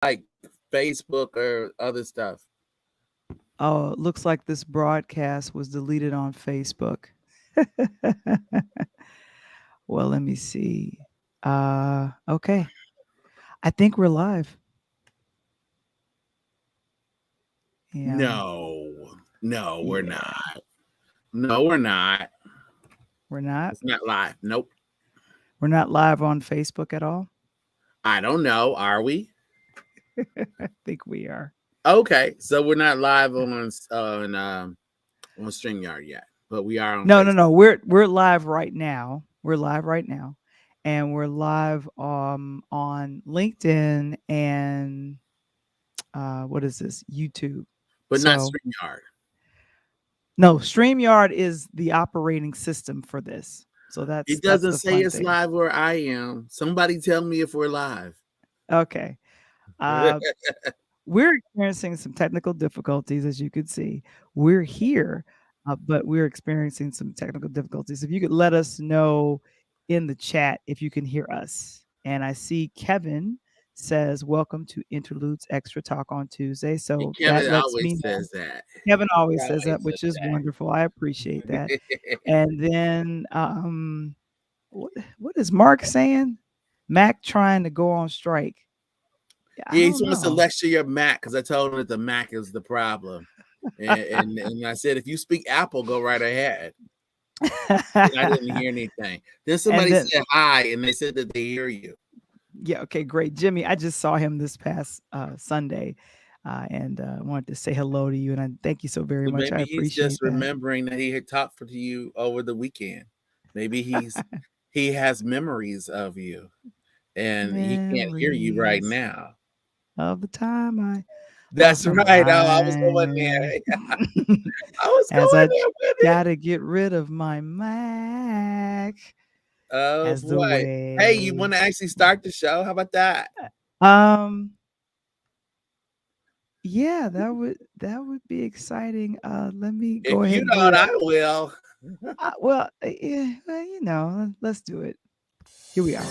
like Facebook or other stuff? Oh, it looks like this broadcast was deleted on Facebook. Well, let me see. Okay. I think we're live. Yeah. No, no, we're Yeah. not. No, we're not. We're not. It's not live. Nope. We're not live on Facebook at all. I don't know. Are we? I think we are. Okay, so we're not live on StreamYard yet, but we are on No, no, Facebook. no. We're live right now. We're live right now. And we're live on LinkedIn and what is this? YouTube. But not So StreamYard. no, StreamYard is the operating system for this. So It that's doesn't the say fun it's thing. live where I am. Somebody tell me if we're live. Okay. Uh we're experiencing some technical difficulties, as you could see. We're here, but we're experiencing some technical difficulties. If you could let us know in the chat if you can hear us. And I see Kevin says, "Welcome to Interludes Extra Talk on Tuesday." So that Kevin lets me always know. says that. Kevin He always says that, always which says is wonderful. I appreciate that. that. And then, what, what is Mark saying? Mac trying to go on strike. Yeah, I Yeah, he don't wants to know. lecture your Mac because I told him that the Mac is the problem. And I said, if you speak Apple, go right ahead. And I didn't hear anything. Then And somebody then said hi, and they said that they hear you. yeah, okay, great. Jimmy, I just saw him this past Sunday and wanted to say hello to you. And I thank you so very So much. I maybe he's appreciate just that. remembering that he had talked to you over the weekend. Maybe he has memories of you, and he can't hear you right Memories now. of the time I lost That's my right. Oh, I was going mind. there. I was As going I there with it. gotta get rid of my Mac Oh as the boy. Hey, you want way. to actually start the show? How about that? Um, yeah, that would be exciting. Let me If go ahead you and do don't, it. I will. Well, yeah, well, let's do it. Here we are.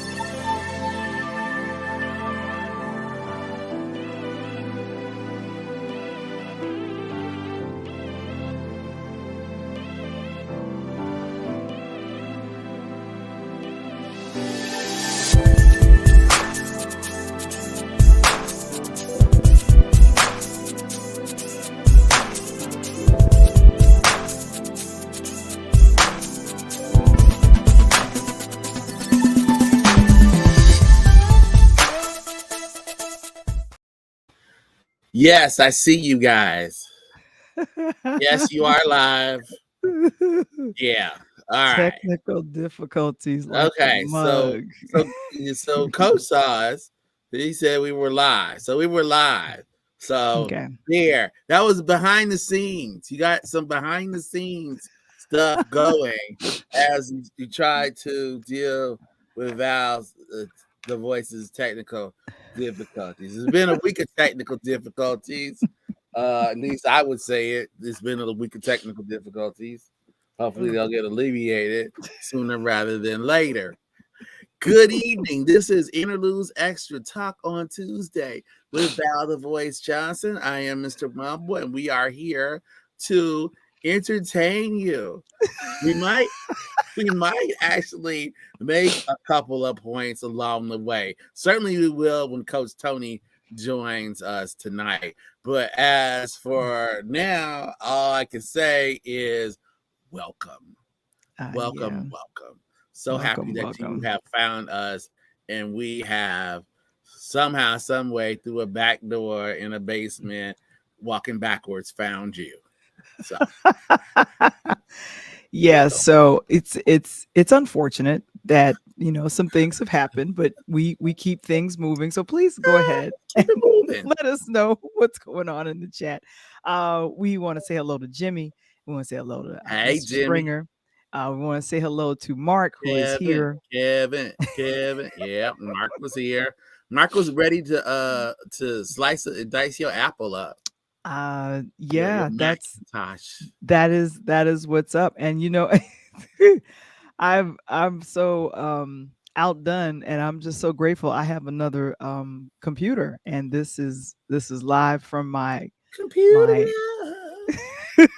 Yes, I see you guys. Yes, you are live. Yeah. All right. Technical difficulties like the Okay. So mug. so so Coach saw us. He said we were live. So we were live. So Okay. there. That was behind the scenes. You got some behind the scenes stuff going as you try to deal with Val's the voice's technical difficulties. It's been a week of technical difficulties. At least I would say it. It's been a week of technical difficulties. Hopefully they'll get alleviated sooner rather than later. Good evening. This is Interludes Extra Talk on Tuesday with Val the Voice Johnson. I am Mr. Wamble, and we are here to entertain you. We might we might actually make a couple of points along the way. Certainly we will when Coach Tony joins us tonight. But as for now, all I can say is welcome. Yeah. Welcome, welcome. So happy Welcome, that you welcome. have found us and we have somehow, some way through a back door in a basement, walking backwards, found you. So Yeah, welcome. so it's unfortunate that, some things have happened, but we keep things moving. So please go ahead and Keep it moving. let us know what's going on in the chat. We want to say hello to Jimmy. We want to say hello to Hey, Mr. Jimmy. Springer. We want to say hello to Mark, who is Kevin, here. Kevin. Yeah, Mark was here. Mark was ready to slice it and dice your apple up. Your Yeah, Macintosh. that is what's up. And I'm so outdone, and I'm just so grateful I have another computer, and this is live from Computer my love.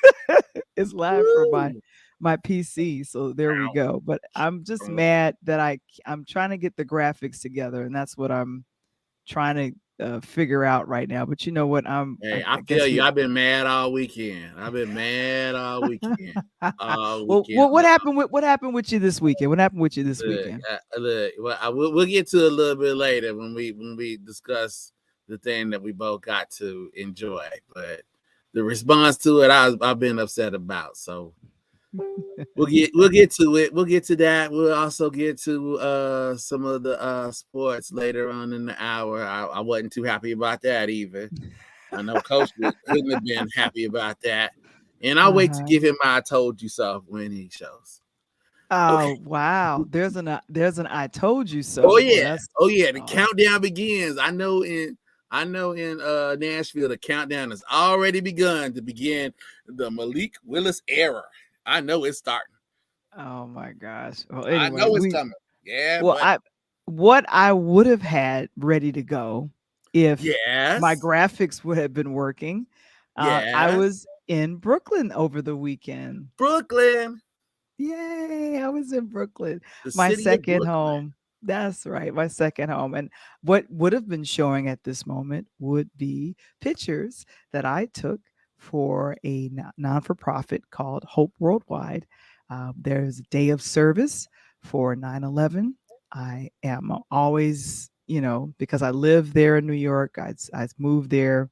it's live from my Woo. my PC. So there we go. But I'm just Wow. mad that I'm trying to get the graphics together, and that's what I'm trying to figure out right now. But you know what? Hey, I I feel guess you. we. I've been mad all weekend. I've been mad all weekend. All Well, weekend. what happened with you this weekend? What happened with you this Look, weekend? look. Well, we'll get to it a little bit later when we discuss the thing that we both got to enjoy. But the response to it, I've been upset about. So we'll get to it. We'll get to that. We'll also get to some of the sports later on in the hour. I wasn't too happy about that either. I know Coach couldn't have been happy about that. And I'll wait to Uh-huh. give him my "I told you so" when he shows. Okay. Oh wow, there's an I told you Oh so. Well, yeah. that's Oh yeah. The oh, countdown begins. I know in Nashville the countdown has already begun to begin the Malik Willis era. I know it's starting. oh my gosh. Well, I anyway, know it's coming. Yeah, well but I what I would have had ready to go if my yes. graphics would have been working. I Yes. was in Brooklyn over the weekend. Brooklyn, Yay, I was in Brooklyn. the My city of second Brooklyn. home. That's right, my second home. And what would have been showing at this moment would be pictures that I took for a non for profit called Hope Worldwide. There's a day of service for 9/11. I am always, because I live there in New York, I moved there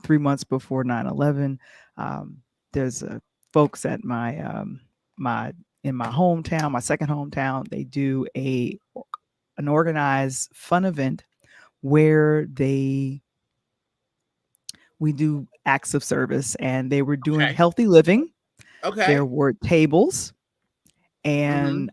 3 months before 9/11. There's folks at my in my hometown, my second hometown, they do an organized fun event where we do acts of service, and they were doing Okay. healthy living. Okay. There were tables, Mm-hmm. and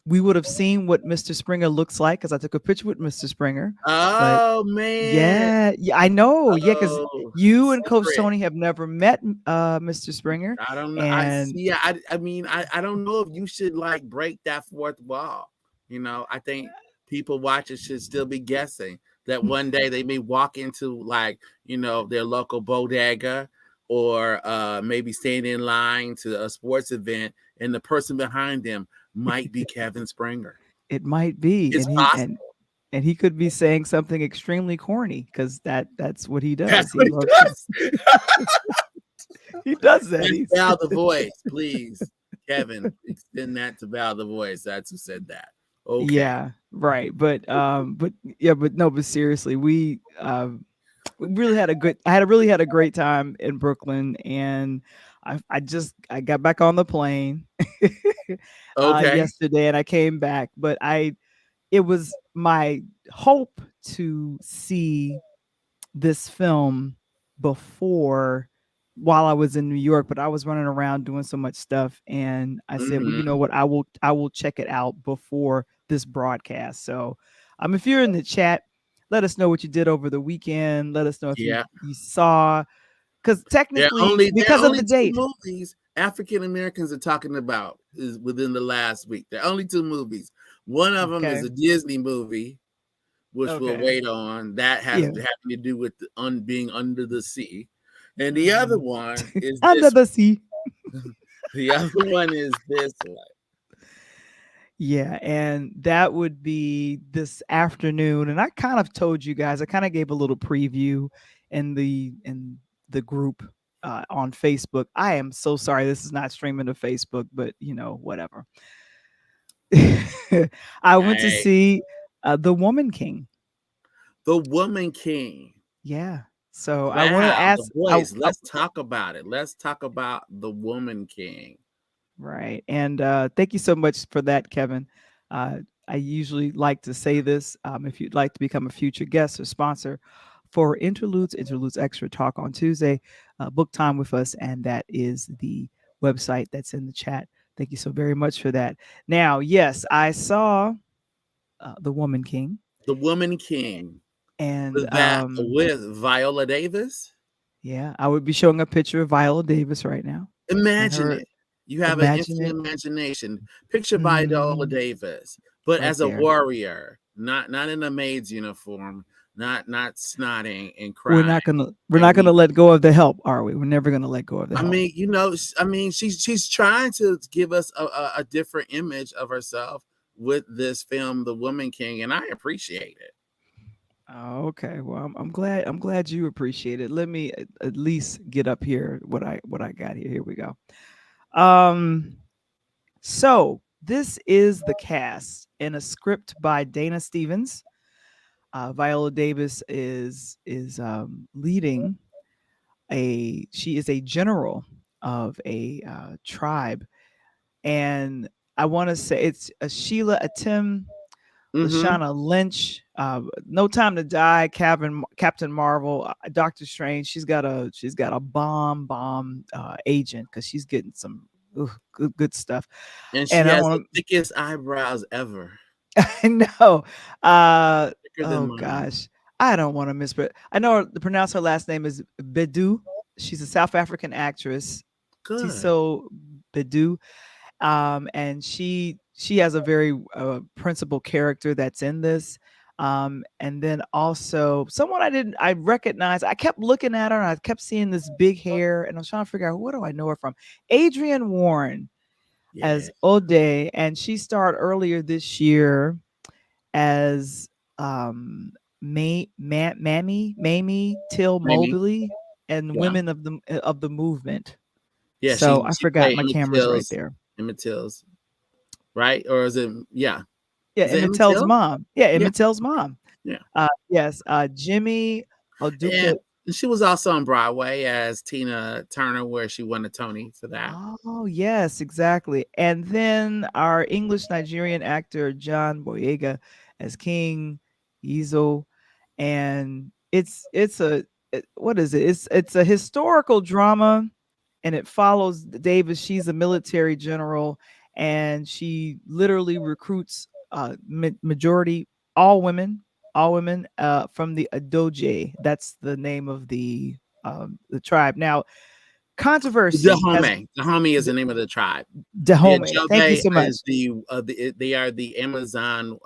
we would have seen what Mr. Springer looks like because I took a picture with Mr. Springer. But Oh man. yeah, yeah, I know, yeah, because Oh, you and Coach secret. Tony have never met Mr. Springer, I don't know. I and see. I mean, I don't know if you should like break that fourth wall. I think people watching should still be guessing that one day they may walk into like their local bodega or maybe stand in line to a sports event, and the person behind them might be Kevin Springer. it might be, It's and he possible. and he could be saying something extremely corny because that's what he That's does. He what he loves to. does. He does that. That's He's Val the voice, please, Kevin. Extend that to Val the voice. That's who said that. Okay. yeah, right. But yeah, but no, but seriously, we really had a good. Really had a great time in Brooklyn, and I got back on the plane Okay. yesterday, and I came back, but it was my hope to see this film before while I was in New York, but I was running around doing so much stuff, and I said, "Well, you know Mm-hmm. what? I will check it out before this broadcast." So, if you're in the chat, let us know what you did over the weekend. Let us know if Yeah. you saw, because technically, There are because of only the two date. movies African Americans are talking about is within the last week. There are only two movies. One of them is Okay. a Disney movie, which we'll Okay. wait on. That has Yeah. having to do with being under the sea. And the other Hmm. one is Under this the sea. one. The other one is this one. Yeah, and that would be this afternoon. And I kind of told you guys, I kind of gave a little preview in the group on Facebook. I am so sorry this is not streaming to Facebook, but whatever. I went to Hey, see The Woman King. the Woman King. Yeah. So I want to Wow, the ask voice. Let's talk about it. Let's talk about the Woman King. right. And thank you so much for that, Kevin. Uh, I usually like to say this. If you'd like to become a future guest or sponsor for Interludes Extra Talk on Tuesday, book time with us. And that is the website that's in the chat. Thank you so very much for that. Now, yes, I saw The Woman King. The Woman King. And With Viola Davis. yeah, I would be showing a picture of Viola Davis right now and Imagine her. it. You have an Imagine infinite it. imagination. Picture Viola Mm, Davis but right as a there. warrior, not in a maid's uniform, not snotting and We're crying. not gonna we're And not gonna we, let go of the help, are we? We're never gonna let go of the I help. mean, I mean, she's trying to give us a different image of herself with this film, The Woman King, and I appreciate it. Oh, okay. Well, I'm glad you appreciate it. Let me at least get up here what I got here. Here we go. Um, so this is the cast in a script by Dana Stevens. Viola Davis is leading a. She is a general of a tribe, and I want to say it's a Sheila Atim, Mm-hmm. Lashana Lynch, No Time to Die, Captain Marvel, Doctor Strange. She's got a bomb agent because she's getting some good stuff. And she And I has the want thickest eyebrows ever, to I know. thicker than Oh mine. gosh, I don't want to mispronounce. I know to pronounce her last name is Bedu. She's a South African actress. Good. Tiso Bedu, and she has a very principal character that's in this, and then also someone I recognize. I kept looking at her and I kept seeing this big hair, and I was trying to figure out what do I know her from. Adrienne Warren Yeah. as Ode, and she starred earlier this year as Mamie Till Maybe. Mobley and Yeah. Women of the Movement. Yeah. So I She forgot played my camera's right there. Emmett Till's, right? Or is it? Yeah. Yeah, Is it Emmett Emmett Till's Till? mom. Yeah, Yeah. Emmett Till's mom. Yeah. Yes, Jimmy And Oduka. she was also on Broadway as Tina Turner, where she won a Tony for that. Oh, yes, exactly. And then our English Nigerian actor John Boyega as King Izo, and what is it? It's a historical drama, and it follows Davis. She's a military general, and she literally recruits majority all women from the Adoje. That's the name of the tribe. Now, controversy has The homie is D- the name of the tribe. The Dahomey. Thank you Ajobe so much. is they are the Amazon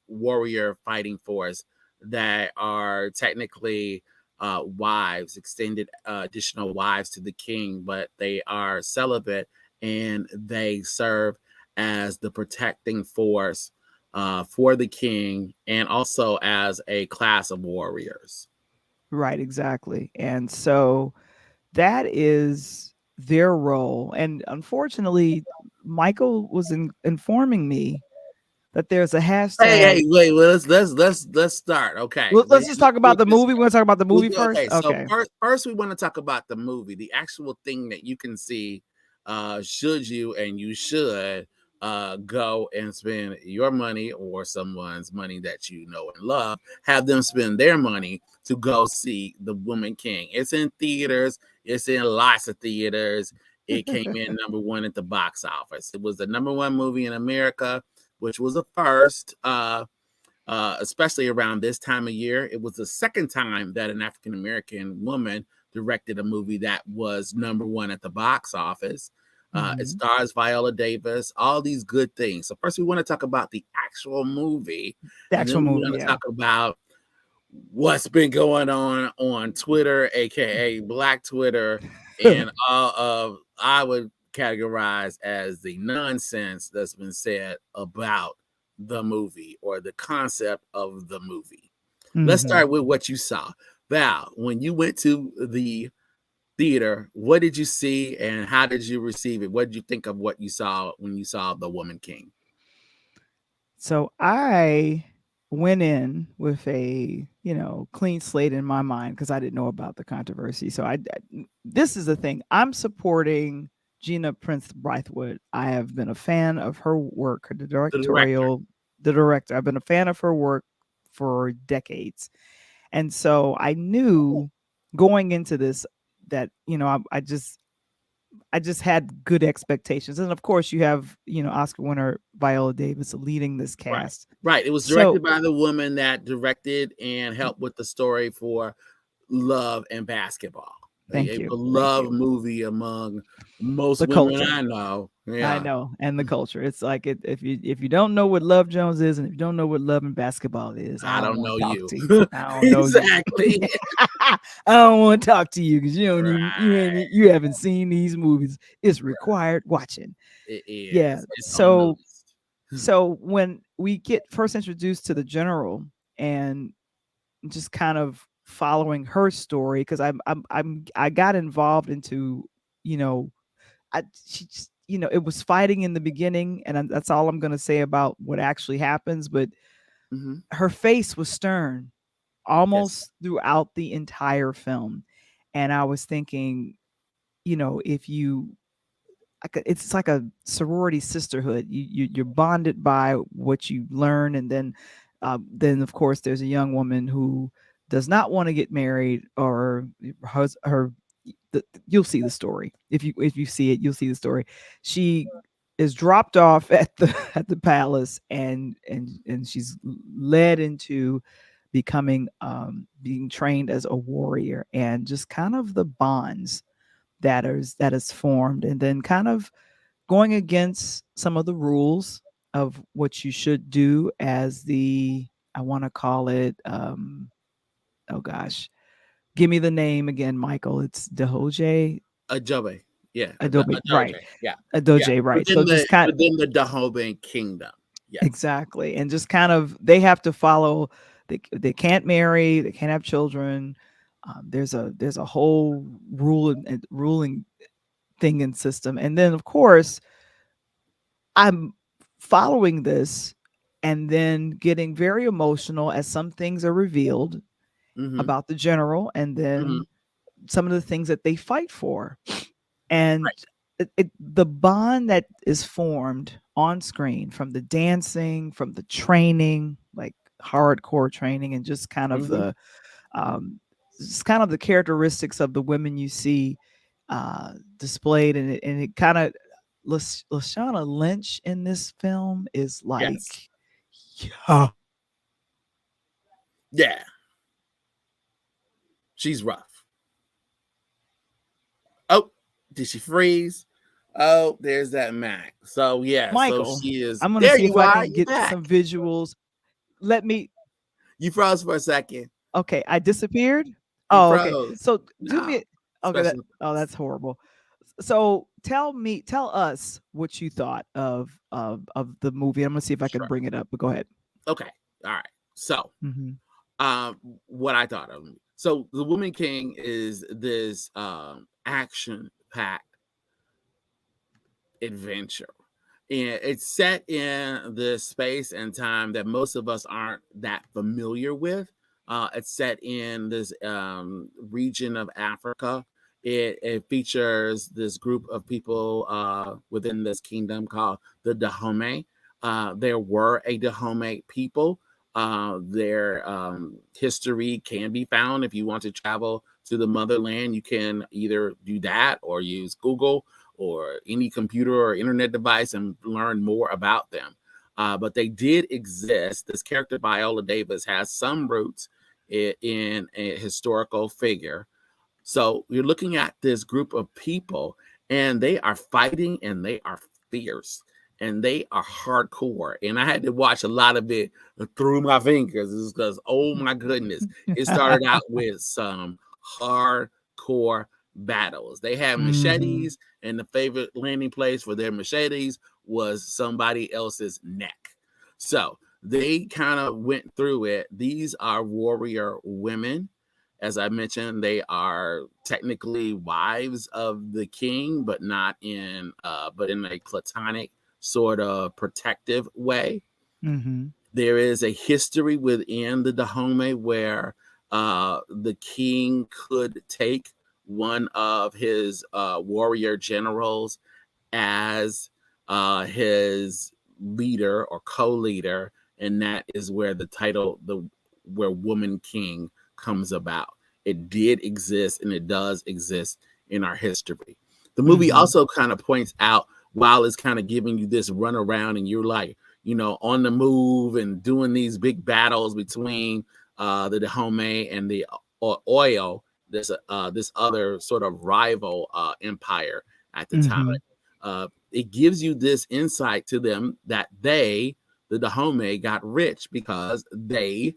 warrior fighting force that are technically wives, extended additional wives to the king, but they are celibate and they serve as the protecting force for the king and also as a class of warriors. Right, exactly. And so that is their role. And unfortunately, Michael was informing me that there's a Hey, hashtag. wait. Well, let's start. Okay, Let's just talk about the movie. We're gonna talk about the movie first. okay. So Okay. first we want to talk about the movie, the actual thing that you can see. Should you and you should go and spend your money or someone's money that you know and love, have them spend their money to go see The Woman King. It's in theaters. It's in lots of theaters. It came in number one at the box office. It was the number one movie in America, which was a first, especially around this time of year. It was the second time that an African American woman directed a movie that was number one at the box office. It Hmm. stars Viola Davis, all these good things. So, first, we want to talk about the actual movie, The and then actual we movie, want to yeah. talk about what's been going on Twitter, aka Black Twitter, and all of I would categorize as the nonsense that's been said about the movie or the concept of the movie. Let's Hmm. start with what you saw. Val, when you went to the theater, what did you see and how did you receive it? What did you think of what you saw when you saw The Woman King? So I went in with a clean slate in my mind because I didn't know about the controversy. So this is the thing. I'm supporting Gina Prince Brightwood. I have been a fan of her work, her The director. the director. I've been a fan of her work for decades, and so I knew going into this that I just had good expectations. And of course, you have, Oscar winner Viola Davis leading this Right. cast. Right. It was So, directed by the woman that directed and helped with the story for Love and Basketball. Thank a you. Thank beloved you. movie among most The women culture. I know. I Yeah, know, and the culture. It's like if you don't know what Love Jones is, and if you don't know what love and basketball is, I I don't don't want know to talk you. to you. I don't know you. Exactly. I don't want to talk to you because you don't even Right. you haven't seen these movies. It's required watching. It Yeah. is. It's on the So list. when we get first introduced to the general and just kind of following her story, because I got involved into, you know, she just, it was fighting in the beginning, and that's all I'm going to say about what actually happens. But Hmm. her face was stern Yes. almost throughout the entire film, and I was thinking, if you it's like a sorority sisterhood. You're bonded by what you learn, and then of course there's a young woman who does not want to get married, or her you'll see the story. If you see it, you'll see the story. She is dropped off at the at the palace, and she's led into becoming being trained as a warrior, and just kind of the bonds that is formed, and then kind of going against some of the rules of what you should do as the, I want to call it, oh gosh, give me the name again, Michael. It's Dahoje. Adobe. Yeah. Adobe, right. Adobe. Yeah. Yeah. Adoje, right. So just kind Within the Dahomey kingdom. Yes. exactly. And just kind of they have to follow, they can't marry, they can't have children. There's a whole ruling thing and system. And then of course, I'm following this and then getting very emotional as some things are revealed Mm-hmm. about the general, and Mm-hmm. then some of the things that they fight for. And Right. the bond that is formed on screen, from the dancing, from the training, like hardcore training, and Mm-hmm. um, just kind of the characteristics of the women you see displayed, and it kind of, Lashana Lynch in this film is Yes. like, yeah. Yeah. She's rough. Oh, did she freeze? Oh, there's that Mac. So yeah, so Michael, she is. I'm gonna There see if you I are. can You get back. some visuals. Let me. You froze for a second. Okay, I disappeared. You Oh, okay. froze. So do No. me. Okay, Special effects. that's horrible. So tell us what you thought of the movie. I'm gonna see if I can Sure. bring it up. But go ahead. Okay. All right. So Hmm. what I thought of. So the Woman King is this action packed adventure. And it's set in the space and time that most of us aren't that familiar with. It's set in this region of Africa. It features this group of people within this kingdom called the Dahomey. There were a Dahomey people. Their history can be found if you want to travel to the motherland. You can either do that or use Google or any computer or internet device and learn more about them. But they did exist. This character, Viola Davis, has some roots in a historical figure. So you're looking at this group of people, and they are fighting and they are fierce and they are hardcore. And I had to watch a lot of it through my fingers because, oh my goodness, it started out with some hardcore battles. They had Hmm. machetes, and the favorite landing place for their machetes was somebody else's neck. So they kind of went through it. These are warrior women. As I mentioned, they are technically wives of the king, but in a platonic sort of protective way. Hmm. There is a history within the Dahomey where the king could take one of his warrior generals as his leader or co-leader, and that is where the title, the where Woman King, comes about. It did exist, and it does exist in our history. The movie Hmm. also kind of points out, while it's kind of giving you this run around, and you're like, on the move and doing these big battles between the Dahomey and the oil. this other sort of rival empire at the time. Mm-hmm. It gives you this insight to them that the Dahomey, got rich because they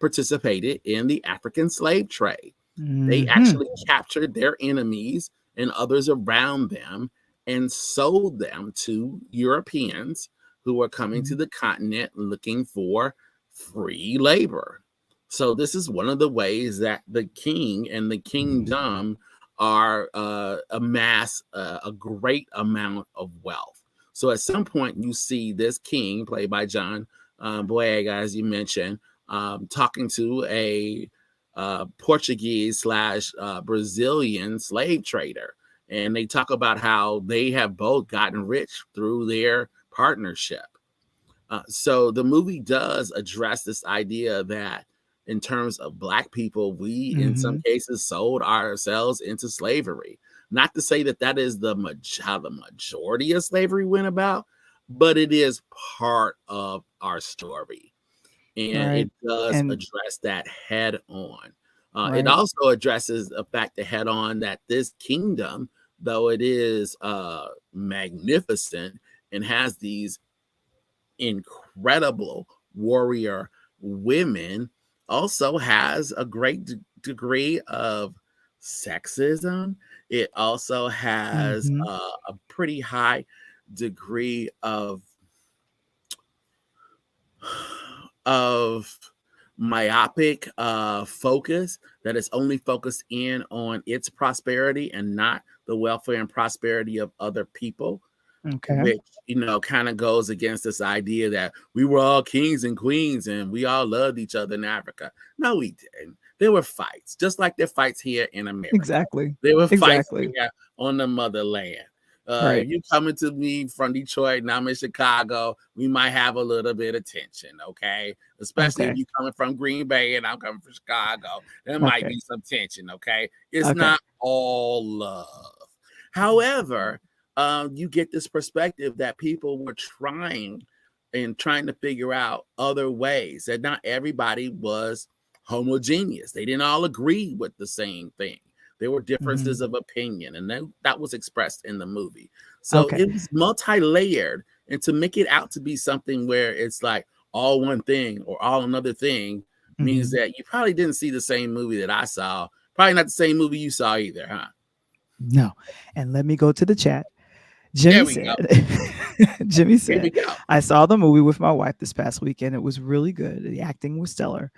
participated in the African slave trade. They Mm-hmm. actually captured their enemies and others around them and sold them to Europeans who were coming to the continent looking for free labor. So this is one of the ways that the king and the kingdom are amass a great amount of wealth. So at some point, you see this king, played by John Boyega, as you mentioned, talking to a Portuguese slash Brazilian slave trader. And they talk about how they have both gotten rich through their partnership. So the movie does address this idea that in terms of Black people, we in some Mm-hmm. cases sold ourselves into slavery. Not to say that that is how the majority of slavery went about, but it is part of our story, and Right. it does And address that head on. It right. also addresses the fact that head on that this kingdom, though it is magnificent and has these incredible warrior women, also has a great degree of sexism. It also has Mm-hmm. a pretty high degree of myopic focus that is only focused in on its prosperity and not the welfare and prosperity of other people, Okay. which kind of goes against this idea that we were all kings and queens and we all loved each other in Africa. No, we didn't. There were fights, just like there are fights here in America. Exactly. There were fights Exactly. here on the motherland. Right. If you coming to me from Detroit and I'm in Chicago, we might have a little bit of tension, okay? Especially if Okay. you coming from Green Bay and I'm coming from Chicago, there might Okay. be some tension, okay? It's Okay. not all love. However, you get this perspective that people were trying to figure out other ways, that not everybody was homogeneous. They didn't all agree with the same thing. There were Mm-hmm. differences of opinion, and that was expressed in the movie. So Okay. it was multi-layered, and to make it out to be something where it's like all one thing or all another thing means Mm-hmm. that you probably didn't see the same movie that I saw. Probably not the same movie you saw either, huh? No. And let me go to the chat. There Jimmy we go. said, Jimmy Here we said, go. I saw the movie with my wife this past weekend. It was really good. The acting was stellar.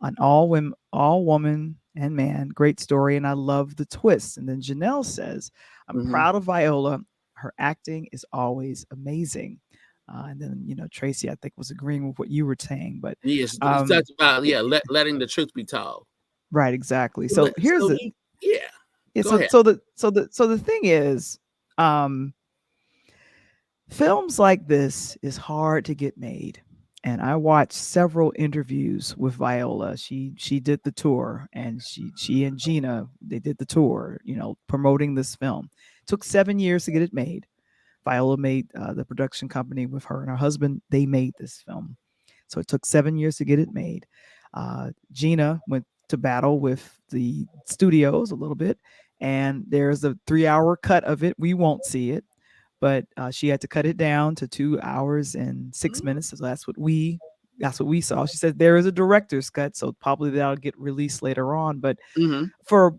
An all women, all woman and man, great story, and I love the twist. And then Janelle says, I'm Mm-hmm. proud of Viola. Her acting is always amazing. And then Tracy, I think, was agreeing with what you were saying, but Yes, he um, talks about it, letting the truth be told. right, exactly. So, So here's the yeah, yeah, go ahead. so the thing is, um, films like this is hard to get made. And I watched several interviews with Viola. She did the tour, and she and Gina, they did the tour, promoting this film. Took 7 years to get it made. Viola made the production company with her and her husband. They made this film, so it took 7 years to get it made. Gina went to battle with the studios a little bit, and there's a 3 hour cut of it. We won't see it, but she had to cut it down to 2 hours and 6 minutes. So that's what we saw. She said there is a director's cut, so probably that'll get released later on. But Mm-hmm. for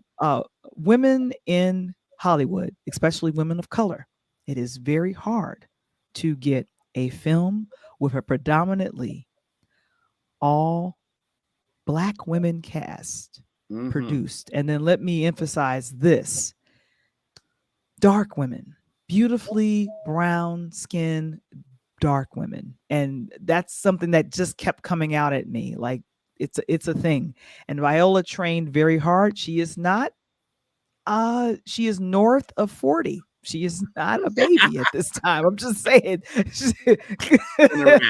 women in Hollywood, especially women of color, it is very hard to get a film with a predominantly all Black women cast Mm-hmm. produced. And then let me emphasize this: dark women, beautifully brown skin, dark women. And that's something that just kept coming out at me. Like it's a thing. And Viola trained very hard. She is north of 40. She is not a baby at this time. I'm just saying. Been around.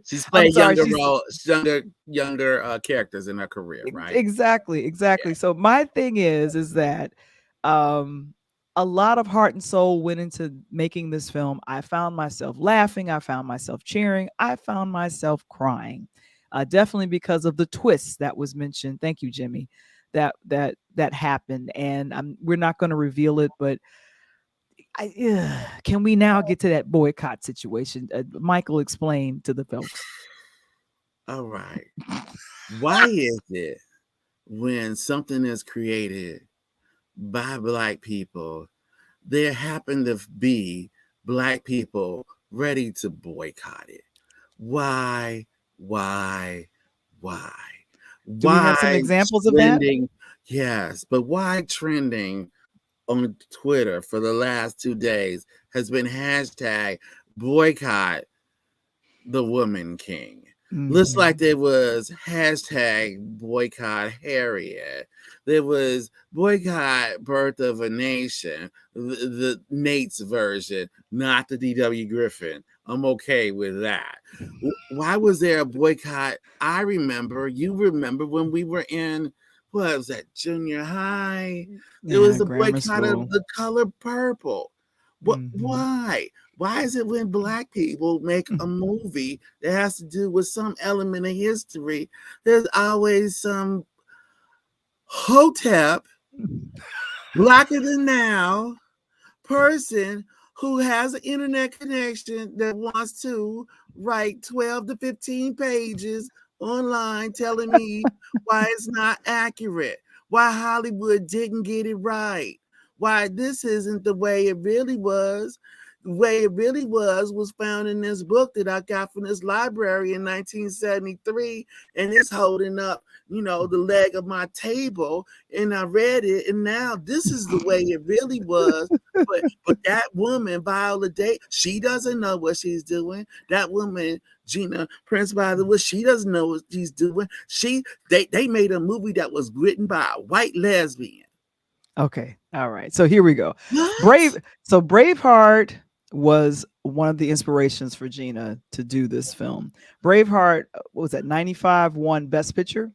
She's I'm played sorry. younger She's younger characters in her career, right? exactly, Yeah. exactly. So my thing is that um a lot of heart and soul went into making this film. I found myself laughing, I found myself cheering, I found myself crying. Definitely because of the twist that was mentioned. Thank you, Jimmy. that happened, and we're not going to reveal it, but can we now get to that boycott situation? Michael, explain to the folks. All right. Why is it when something is created by Black people, there happen to be Black people ready to boycott it? Why? Why? Why? Do we have some Why examples of that? trending? Yes, but why trending on Twitter for the last 2 days has been hashtag boycott the woman king. Looks like Mm-hmm. there was hashtag boycott Harriet. There was boycott Birth of a Nation, the Nate's version, not the D.W. Griffin. I'm okay with that. Why was there a boycott? I remember, you remember when we were in, what was that, junior high? There Yeah, was a grammar boycott of school. the color purple. What? Mm-hmm. Why? Why is it when Black people make a movie that has to do with some element of history, there's always some hotep, blacker than now, person who has an internet connection that wants to write 12 to 15 pages online telling me why it's not accurate, why Hollywood didn't get it right, why this isn't the way it really was. The way it really was found in this book that I got from this library in 1973, and it's holding up, the leg of my table, and I read it, and now this is the way it really was. But that woman, Viola Day, she doesn't know what she's doing. That woman, Gina Prince, by the way, she doesn't know what she's doing. They made a movie that was written by a white lesbian. Okay. All right. So here we go. What? Braveheart was one of the inspirations for Gina to do this film. Braveheart, what was that, 95, won Best Picture,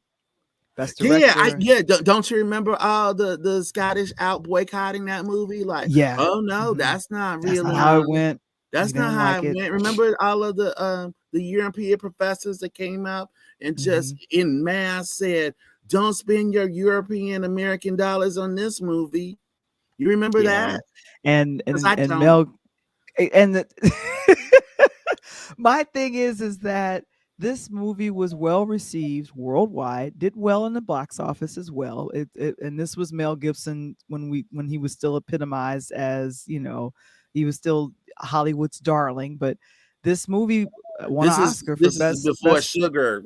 Best Yeah, Director. Don't you remember all the Scottish out boycotting that movie? Like, Yeah. oh no, Mhm. that's not That's not really how it honest. went. We That's not didn't how like it it. went. Remember all of the European professors that came out and just Mhm. in mass said, "Don't spend your European American dollars on this movie." You remember Yeah. that? And Because and I and don't. Mel and the, my thing is that this movie was well received worldwide, did well in the box office as well. And this was Mel Gibson when he was still epitomized as, he was still Hollywood's darling. But this movie won an Oscar for This is best before best. sugar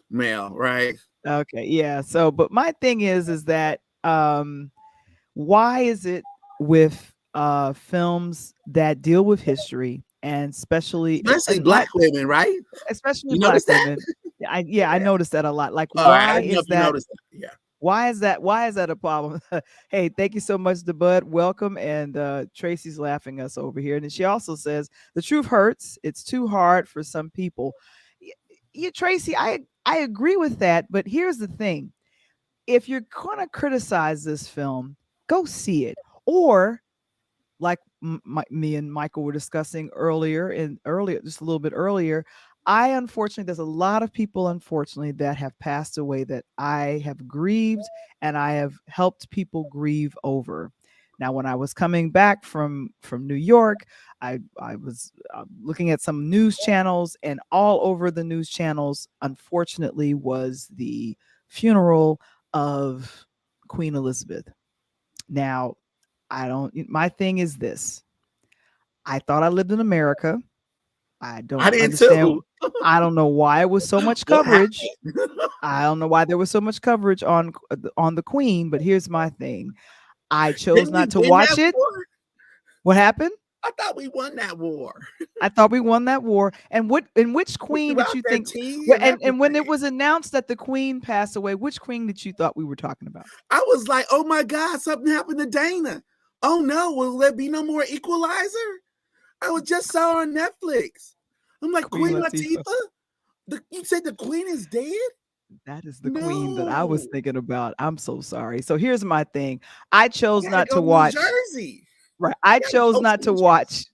mail, right? Okay, yeah. So, but my thing is that why is it with films that deal with history and especially Especially and my black women, right? especially You black notice that? women. I Yeah. noticed that a lot. Like, All right. I didn't know if you noticed that. Yeah. why is that a problem? Hey, thank you so much, the Bud. Welcome. And Tracy's laughing us over here. And then she also says the truth hurts. It's too hard for some people. Tracy, I agree with that, but here's the thing. If you're gonna criticize this film, go see it. Or like me and Michael were discussing earlier, just a little bit earlier, I unfortunately, there's a lot of people, unfortunately, that have passed away that I have grieved and I have helped people grieve over. Now, when I was coming back from New York, I was looking at some news channels, and all over the news channels, unfortunately, was the funeral of Queen Elizabeth. Now, I don't, my thing is this. I thought I lived in America. I I don't did understand. too. I don't know why it was so much What coverage. happened? I don't know why there was so much coverage on the Queen, but here's my thing. I chose Didn't we not to win watch that it. war? What happened? I thought we won that war. I thought we won that war. And which We queen threw did out you that think tea and and when it everything. was announced that the Queen passed away, which queen did you thought we were talking about? I was like, oh my God, something happened to Dana. Oh no, will there be no more Equalizer? I was just saw on Netflix. I'm like, Queen Queen Latifah. Latifah? You said the Queen is dead? That is the queen that I was No. thinking about. I'm so sorry. So here's my thing. I chose Gotta not go to New watch. Jersey. Right. I Gotta chose go to not to New Jersey. watch.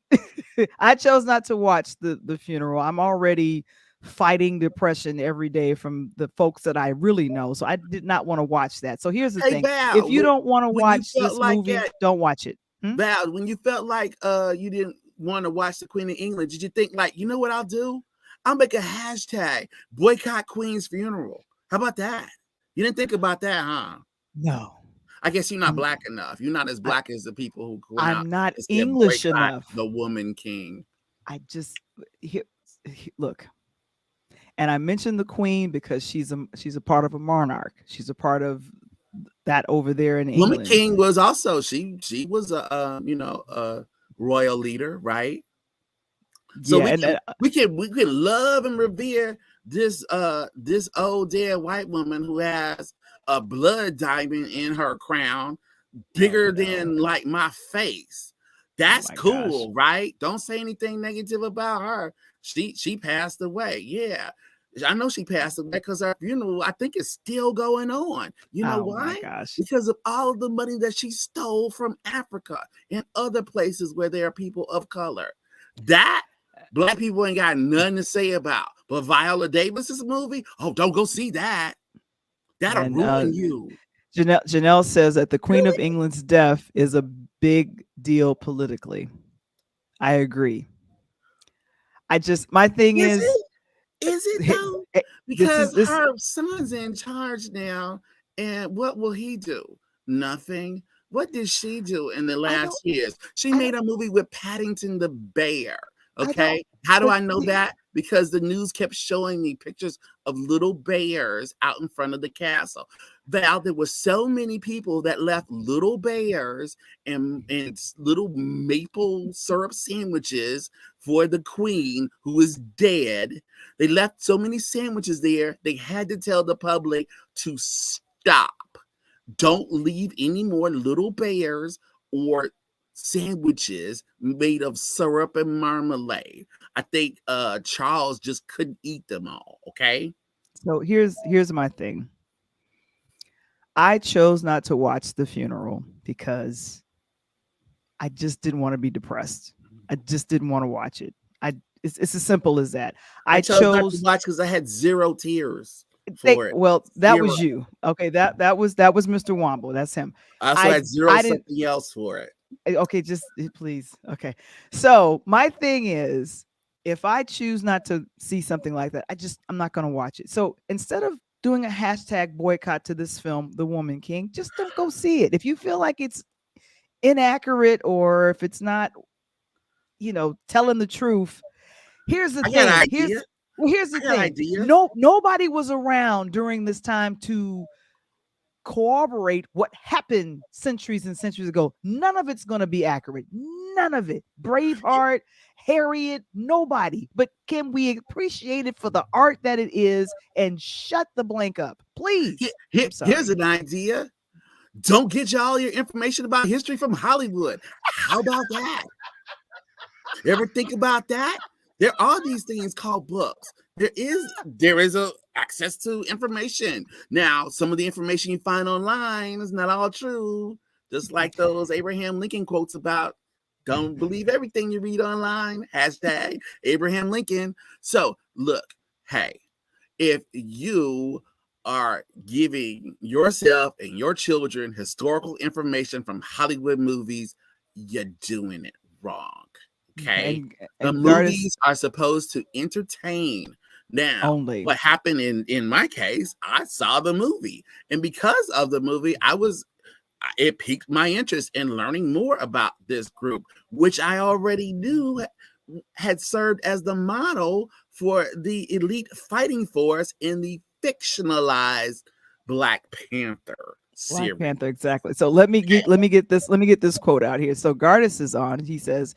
I chose not to watch the funeral. I'm already fighting depression every day from the folks that I really know. So I did not want to watch that. So here's the Hey thing. If Val, you don't want to when you watch felt this like movie, that, don't watch it. Val, when you felt like you didn't want to watch the Queen of England, did you think like, you know what I'll do? I'll make a hashtag boycott Queen's funeral. How about that? You didn't think about that, huh? No. I guess you're not I'm black enough. You're not as I, black as the people who went out I'm not and said English boycott enough. the woman king. I just look, and I mentioned the queen because she's a part of a monarch. She's a part of that over there in Woman England. king was also she was a a royal leader, right? So Yeah, and we can love and revere this old dead white woman who has a blood diamond in her crown oh bigger no, than like my face. oh That's my gosh, cool, right? Don't say anything negative about her. She passed away. Yeah. I know she passed away because her funeral, I think, is still going on. You know oh my why? gosh. Because of all the money that she stole from Africa and other places where there are people of color. That black people ain't got nothing to say about. But Viola Davis's movie, oh, don't go see that. That'll And ruin you. Janelle says that the Queen of Really? England's death is a big deal politically. I agree. My thing Is is, it? Is it though? this Because is this. her son's in charge now, and what will he do? Nothing. What did she do in the I don't. last years? She I don't. made a movie with Paddington the bear. I don't. Okay. How do But I know that? Because the news kept showing me pictures of little bears out in front of the castle. Val, there were so many people that left little bears and little maple syrup sandwiches for the queen who is dead. They left so many sandwiches there, they had to tell the public to stop. Don't leave any more little bears or sandwiches made of syrup and marmalade. I think Charles just couldn't eat them all, okay? so here's my thing. I chose not to watch the funeral because I just didn't want to be depressed. I just didn't want to watch it. It's as simple as that. I I chose not to chose watch because I had zero tears they for it. well, that Zero. was you. Okay, that was Mr. Wamble. That's him. I also I had zero I didn't something else for it. okay, just please. Okay. So, my thing is if I choose not to see something like that, I'm not going to watch it. So, instead of doing a hashtag boycott to this film, The Woman King, just don't go see it. If you feel like it's inaccurate or if it's not, telling the truth, here's the I got an thing. idea. Here's the I got an thing. idea. Nobody was around during this time to corroborate what happened centuries and centuries ago. None of it's going to be accurate. None of it. Braveheart, Harriet, nobody. But can we appreciate it for the art that it is and shut the blank up? Please. I'm Here's sorry. an idea. Don't get all your information about history from Hollywood. How about that? You ever think about that? There are these things called books. There is a access to information. Now, some of the information you find online is not all true. Just like those Abraham Lincoln quotes about don't believe everything you read online. Hashtag Abraham Lincoln. So look, hey, if you are giving yourself and your children historical information from Hollywood movies, you're doing it wrong. Okay. And The and Gardis movies are supposed to entertain. Now, only. what happened in my case, I saw the movie. And because of the movie, it piqued my interest in learning more about this group, which I already knew had served as the model for the elite fighting force in the fictionalized Black Panther Black series. Panther, exactly. So let me get this quote out here. So Gardis is on. He says,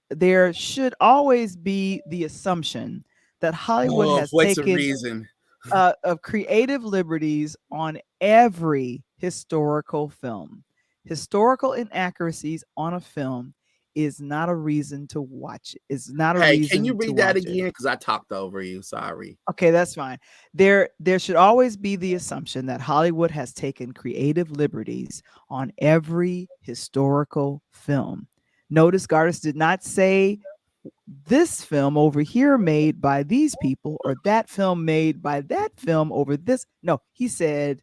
there should always be the assumption that Hollywood Oh, has voice of taken reason. of creative liberties on every historical film. Historical inaccuracies on a film is not a reason to watch it. It's not a Hey, can you reason to read that watch it. again? Because I talked over you. Sorry. Okay, that's fine. There should always be the assumption that Hollywood has taken creative liberties on every historical film. Notice Gardis did not say this film over here made by these people, or that film made by that film over this. No, he said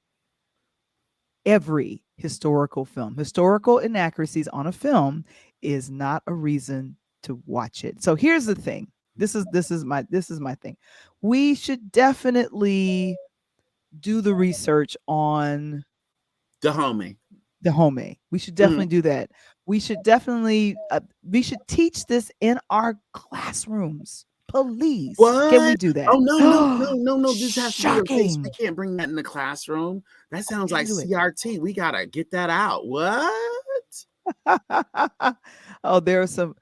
every historical film. Historical inaccuracies on a film is not a reason to watch it. So here's the thing. This is my thing. We should definitely do the research on The homie. the homie. We should Mhm. definitely do that. We should teach this in our classrooms. Please, can we What? do Oh that? no, no, no, no, no. This has to be a face. We Shocking. can't bring that in the classroom. That Oh, we sounds got to like do it. CRT. We gotta get that out. What? Oh, there are some.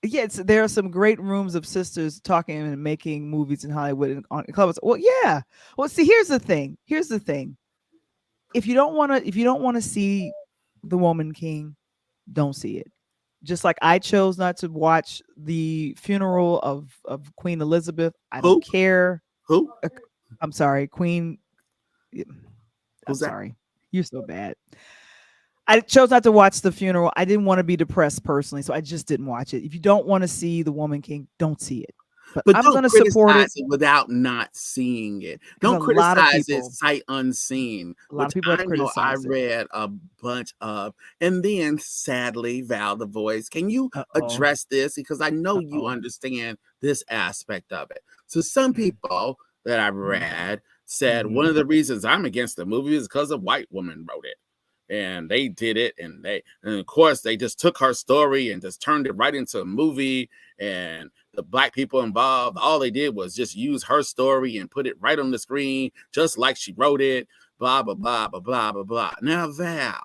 Yes, there are some great rooms of sisters talking and making movies in Hollywood and on clubs. Well, yeah. Well, see, here's the thing. Here's the thing. If you don't want to see The Woman King, don't see it. Just like I chose not to watch the funeral of Queen Elizabeth. I don't Who? care. Who? Uh, I'm sorry, Queen. I'm Who's that? sorry. You're so bad. I chose not to watch the funeral. I didn't want to be depressed personally, so I just didn't watch it. If you don't want to see The Woman King, don't see it. But But I'm don't going to support it criticize it without not seeing it. because Don't criticize it sight unseen, a lot which of people have I know I criticized it. read a bunch of. And then sadly, Val the Voice, can you Uh oh. address this? Because I know Uh you oh. understand this aspect of it. So some people that I've read said one Mm-hmm. of the reasons I'm against the movie is because a white woman wrote it. And they did it, and of course they just took her story and just turned it right into a movie. And the black people involved, all they did was just use her story and put it right on the screen, just like she wrote it. Blah blah blah blah blah blah blah. Now, Val,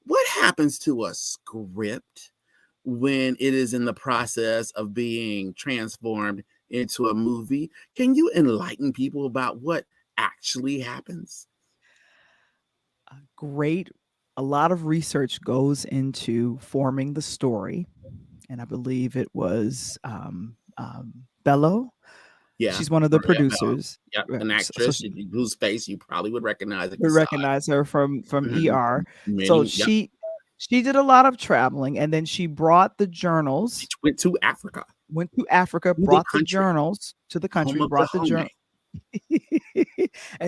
what happens to a script when it is in the process of being transformed into a movie? Can you enlighten people about what actually happens? Great. A lot of research goes into forming the story, and I believe it was Bello. Yeah, She's one of the Maria Bell. producers. Yep, Right, an so actress she whose face you probably would recognize if you would saw recognize her from it. ER. So Many, yep. she did a lot of traveling, and then she brought the journals, She went to Africa, went to Africa, to the brought the country, journals to the home country, of the brought the home. journal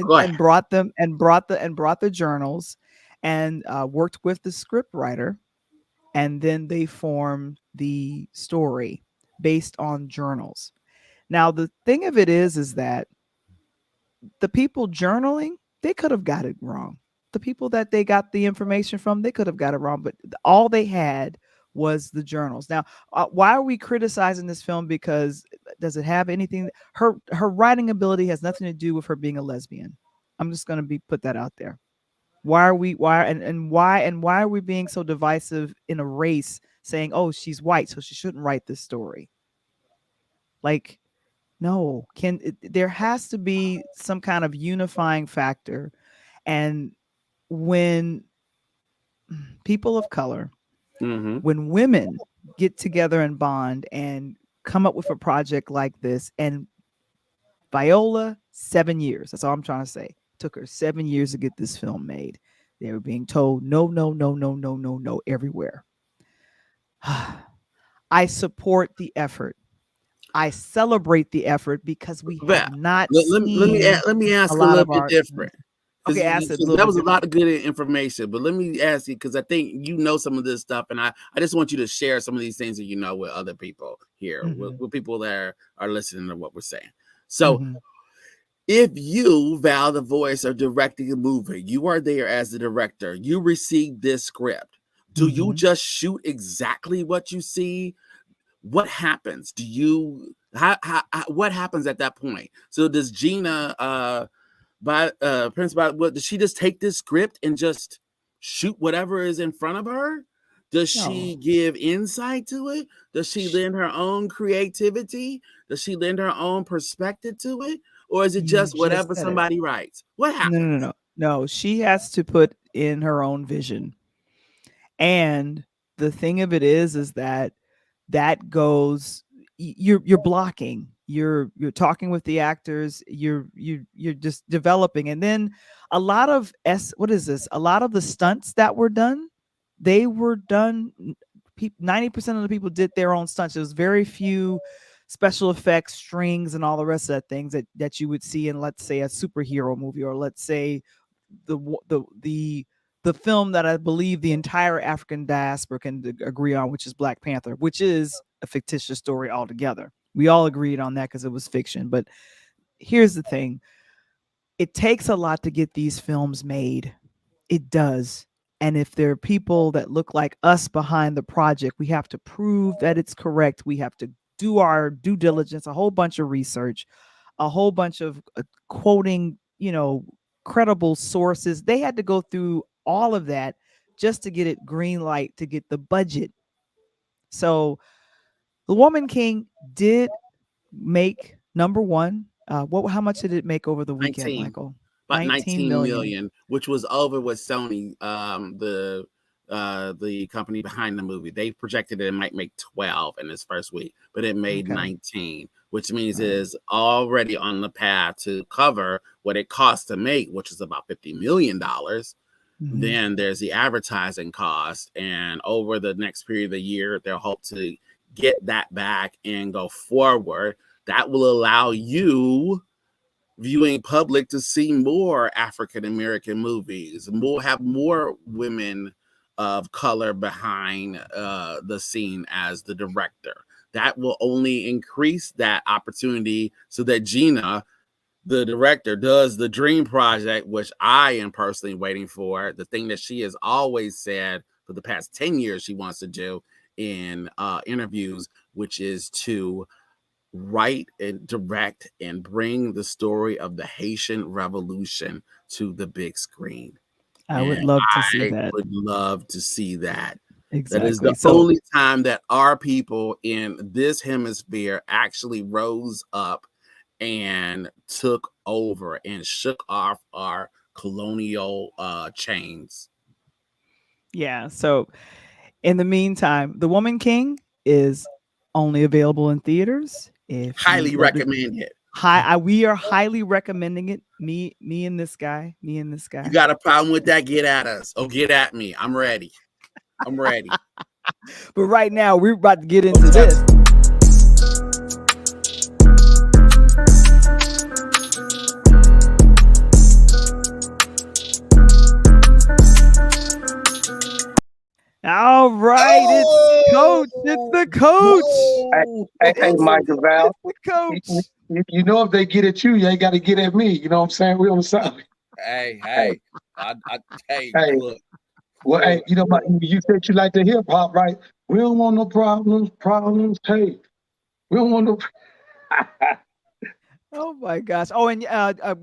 Go ahead. and brought them and brought the journals and worked with the script writer, and then they formed the story based on journals. Now the thing of it is that the people journaling, they could have got it wrong. The people that they got the information from, they could have got it wrong, but all they had was the journals. Now, why are we criticizing this film? Because does it have anything? Her writing ability has nothing to do with her being a lesbian. I'm just going to be put that out there. Why are we why are we being so divisive in a race, saying, oh, she's white, so she shouldn't write this story? Like, no, there has to be some kind of unifying factor. And when people of color, Mm-hmm. when women get together and bond and come up with a project like this, and Viola, 7 years, that's all I'm trying to say. It took her 7 years to get this film made. They were being told no, no, no, no, no, no, no, everywhere. I support the effort. I celebrate the effort because we Val, have not let seen let me a ask a lot little of bit our. different. Okay, Because ask it a little that bit was a lot different. of good information, but let me ask you because I think you know some of this stuff, and I just want you to share some of these things that you know with other people here, Mhm, with people that are listening to what we're saying. So, mhm, if you, Val the Voice, are directing a movie, you are there as the director, you receive this script. Do you mhm. just shoot exactly what you see? What happens? Do you what happens at that point? So does Gina Prince by what does she just take this script and just shoot whatever is in front of her? Does she No. give insight to it? Does she Sh lend her own creativity? Does she lend her own perspective to it? Or is it You just just whatever said it. somebody writes? What No, no, no, happens? no. No, she has to put in her own vision. And the thing of it is that that goes you're blocking. You're talking with the actors, you're just developing. And then a lot of what is this? A lot of the stunts that were done, they were done 90% of the people did their own stunts. There was very few special effects, strings, and all the rest of that things that you would see in, let's say, a superhero movie, or let's say the film that I believe the entire African diaspora can agree on, which is Black Panther, which is a fictitious story altogether. We all agreed on that because it was fiction. But here's the thing. It takes a lot to get these films made. It does. And if there are people that look like us behind the project, we have to prove that it's correct. We have to do our due diligence, a whole bunch of research, a whole bunch of quoting, credible sources. They had to go through all of that just to get it green light, to get the budget. So The Woman King did make number one. How much did it make over the weekend, 19. Michael? About 19 million, which was over with Sony, the company behind the movie. They projected it might make 12 in its first week, but it made 19, which means it is already on the path to cover what it cost to make, which is about $50 million. Then there's the advertising cost, and over the next period of the year, they'll hope to get that back and go forward. That will allow you, viewing public, to see more African American movies, have more women of color behind the scene as the director. That will only increase that opportunity so that Gina, the director, does the dream project, which I am personally waiting for, the thing that she has always said for the past 10 years she wants to do in interviews, which is to write and direct and bring the story of the Haitian Revolution to the big screen. I would love to see that. I would love to see that. Exactly. That is the only time that our people in this hemisphere actually rose up and took over and shook off our colonial chains. Yeah. So in the meantime, The Woman King is only available in theaters. Highly recommend it. We are highly recommending it. Me and this guy. You got a problem with that? Get at us. Oh, get at me. I'm ready. But right now, we're about to get into this. All right, it's Coach. It's the coach. Hey, Michael Val. It's the coach. You know, if they get at you, you ain't got to get at me. You know what I'm saying? We on the side. Hey. Look. Well, hey, you know, you said you like the hip hop, right? We don't want no problems. Hey, we don't want no. Oh my gosh. Oh, and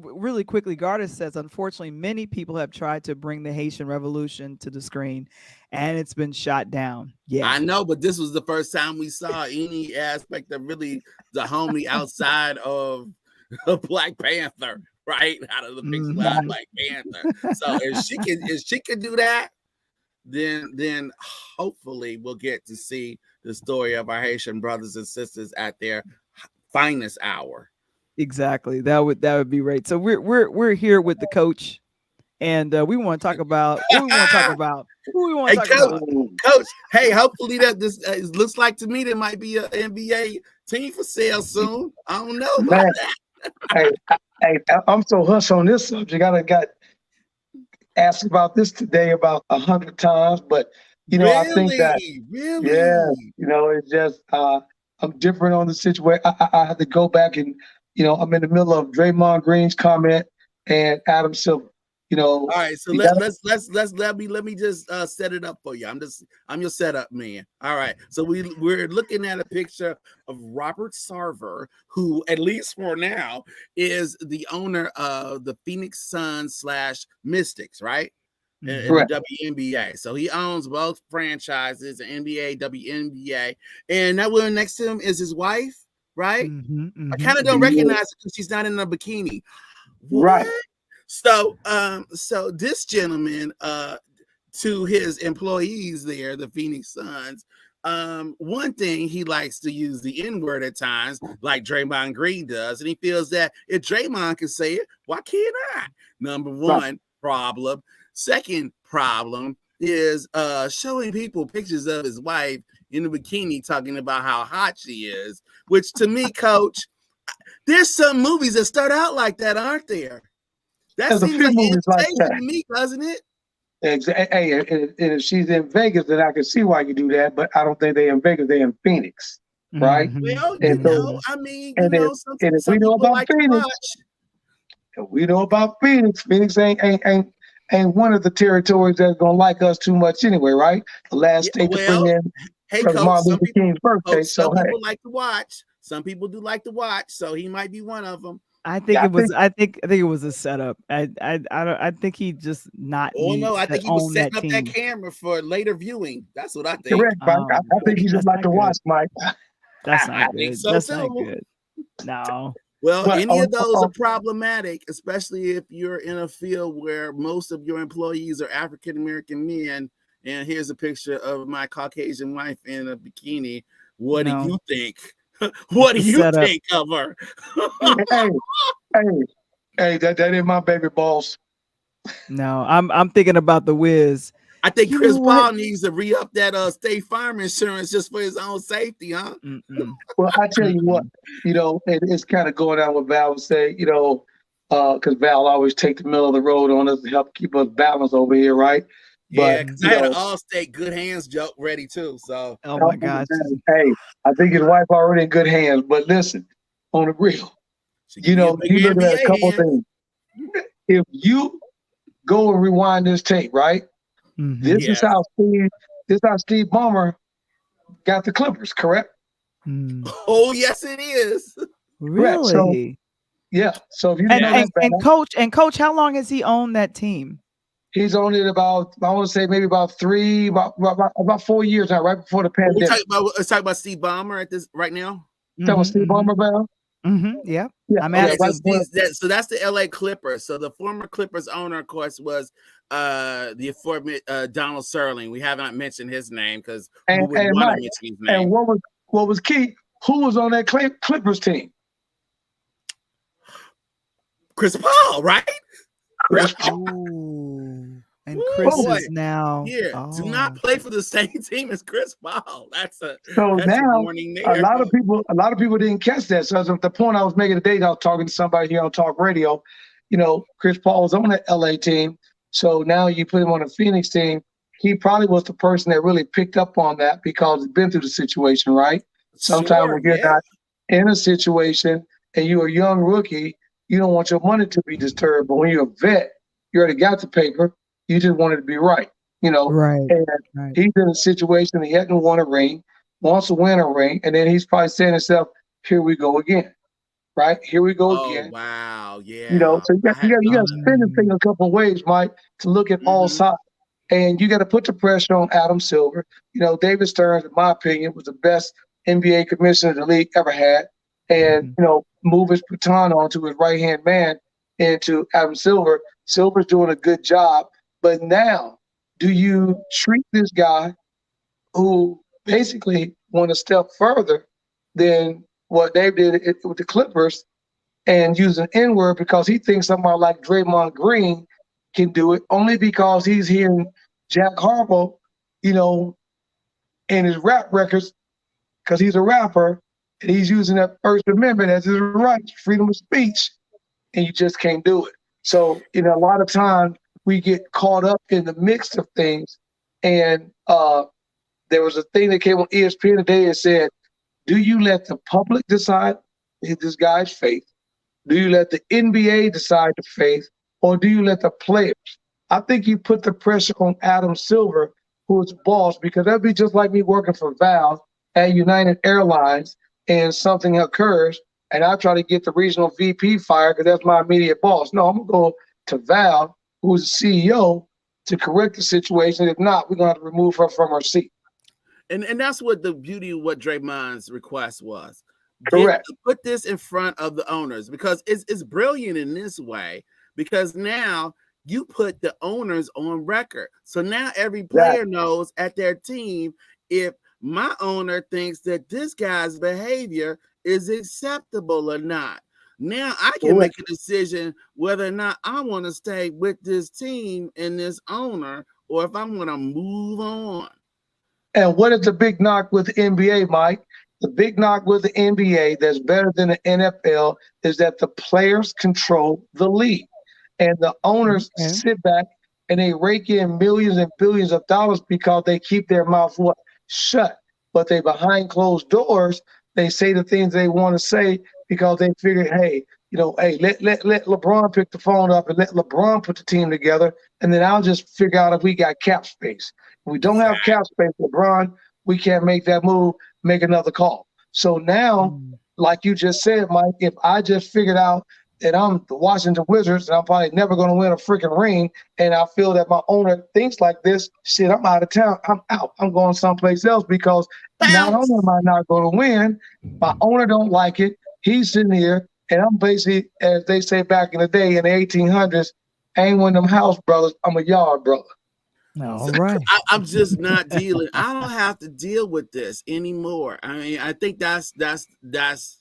really quickly, Garda says, unfortunately, many people have tried to bring the Haitian Revolution to the screen, and it's been shot down. Yeah, I know, but this was the first time we saw any aspect of really the homie outside of Black Panther, right? Out of the picture of Black Panther. So if she can do that, then hopefully we'll get to see the story of our Haitian brothers and sisters at their finest hour. Exactly. That would be right. So we're here with the coach, and we want to talk about who we want to talk about. Coach. Hey, hopefully that this looks like to me there might be an NBA team for sale soon. I don't know about that. Hey, I'm so hush on this subject. I got asked about this today about 100 times, but you know, really? I think that yeah, you know, it's just I'm different on the situation. I had to go back and, you know, I'm in the middle of Draymond Green's comment and Adam Silver. You know. All right, so let me just set it up for you. I'm your setup man. All right, so we're looking at a picture of Robert Sarver, who at least for now is the owner of the Phoenix Suns / Mystics, right? In the WNBA. So he owns both franchises, the NBA, WNBA, and that one next to him is his wife, right? I kind of don't recognize it because she's not in a bikini, right? So this gentleman, to his employees there, the Phoenix Suns, one thing, he likes to use the N-word at times, like Draymond Green does, and he feels that if Draymond can say it, why can't I? Number one problem. Second problem, is showing people pictures of his wife in a bikini talking about how hot she is, which to me, Coach, there's some movies that start out like that, aren't there? That There's a seems few like an movies like invitation that. to me, doesn't it? Hey, and if she's in Vegas, then I can see why you do that. But I don't think they're in Vegas; they're in Phoenix, right? Well, And so, I mean, and if some we know people about like to Phoenix, watch. we know about Phoenix. Phoenix ain't one of the territories that's gonna like us too much anyway, right? The last Yeah, state to bring well, in hey, was Coach, Martin Luther King's birthday. So some hey, people like to watch. Some people do like to watch, so he might be one of them. I think yeah, it was. I think it was a setup. I think he just not Oh no, needs I to think he was own that setting up that team. camera for later viewing. That's what I think. correct, Mike. I think he just That's like not to watch, good. Mike. That's I not think good. so That's not too. good. No. Well, But any of those are problematic, especially if you're in a field where most of your employees are African American men. And here's a picture of my Caucasian wife in a bikini. What do you think? What do you think of her? hey, that ain't my baby boss. No, I'm thinking about the Wiz. I think Chris Paul needs to re-up that State Farm insurance just for his own safety, huh? Well, I tell you what, it's kind of going on what Val would say, because Val always take the middle of the road on us to help keep us balanced over here, right? Yeah, because I had an All-State good hands joke ready too. So, oh my gosh, hey, I think his wife already in good hands. But listen, on the real, you look at a couple things. If you go and rewind this tape, right? This is how Steve Ballmer got the Clippers, correct? Oh, yes, it is. Really? So, yeah. So if you didn't know that, and coach, how long has he owned that team? He's owned it about, I want to say maybe about 4 years now, right before the pandemic. Let's talk about Steve Ballmer at this right now. Talking about Steve Ballmer, Val? Yeah. I'm okay, so that's the LA Clippers. So the former Clippers owner, of course, was the aforementioned Donald Sterling. We haven't mentioned his name because we wouldn't want to mention his name. And what was key? Who was on that Clippers team? Chris Paul, right? Chris Paul. And Chris is now here. Do not play for the same team as Chris Paul. That's a warning there. A lot of people didn't catch that. So the point I was making today, I was talking to somebody here on Talk Radio. Chris Paul was on that LA team. So now you put him on a Phoenix team. He probably was the person that really picked up on that because he's been through the situation, right? Sometimes when you're not in a situation and you're a young rookie, you don't want your money to be disturbed. But when you're a vet, you already got the paper. You just want it to be right, Right. And he's in a situation he hadn't won a ring, wants to win a ring, and then he's probably saying to himself, "Here we go again." Right? Here we go again. Wow, yeah. So you got to spin this thing a couple of ways, Mike, to look at all sides. And you got to put the pressure on Adam Silver. David Stearns, in my opinion, was the best NBA commissioner the league ever had. And, move his baton on to his right-hand man into Adam Silver. Silver's doing a good job. But now, do you treat this guy who basically went a step further than what they did with the Clippers and use an N-word because he thinks somebody like Draymond Green can do it only because he's hearing Jack Harbaugh, in his rap records because he's a rapper and he's using that First Amendment as his right, freedom of speech, and you just can't do it. So, a lot of times we get caught up in the mix of things. And there was a thing that came on ESPN today that said, do you let the public decide this guy's faith? Do you let the NBA decide the faith? Or do you let the players? I think you put the pressure on Adam Silver, who is boss, because that'd be just like me working for Val at United Airlines and something occurs and I try to get the regional VP fired because that's my immediate boss. No, I'm going to go to Val, who's the CEO, to correct the situation. If not, we're going to have to remove her from her seat. And that's what the beauty of what Draymond's request was. Correct. Put this in front of the owners because it's brilliant in this way because now you put the owners on record. So now every player knows at their team if my owner thinks that this guy's behavior is acceptable or not. Now I can make a decision whether or not I want to stay with this team and this owner or if I'm going to move on. And what is the big knock with the NBA, Mike? The big knock with the NBA that's better than the NFL is that the players control the league. And the owners sit back and they rake in millions and billions of dollars because they keep their mouth shut. But they behind closed doors, they say the things they want to say because they figure, hey, let LeBron pick the phone up and let LeBron put the team together, and then I'll just figure out if we got cap space. If we don't have cap space, LeBron, we can't make that move, make another call. So now, like you just said, Mike, if I just figured out that I'm the Washington Wizards and I'm probably never going to win a freaking ring, and I feel that my owner thinks like this, shit, I'm out of town. I'm out. I'm going someplace else because not only am I not going to win, my owner don't like it. He's sitting here, and I'm basically, as they say back in the day in the 1800s, I ain't one of them house brothers. I'm a yard brother. All right. I'm just not dealing. I don't have to deal with this anymore. I mean, I think that's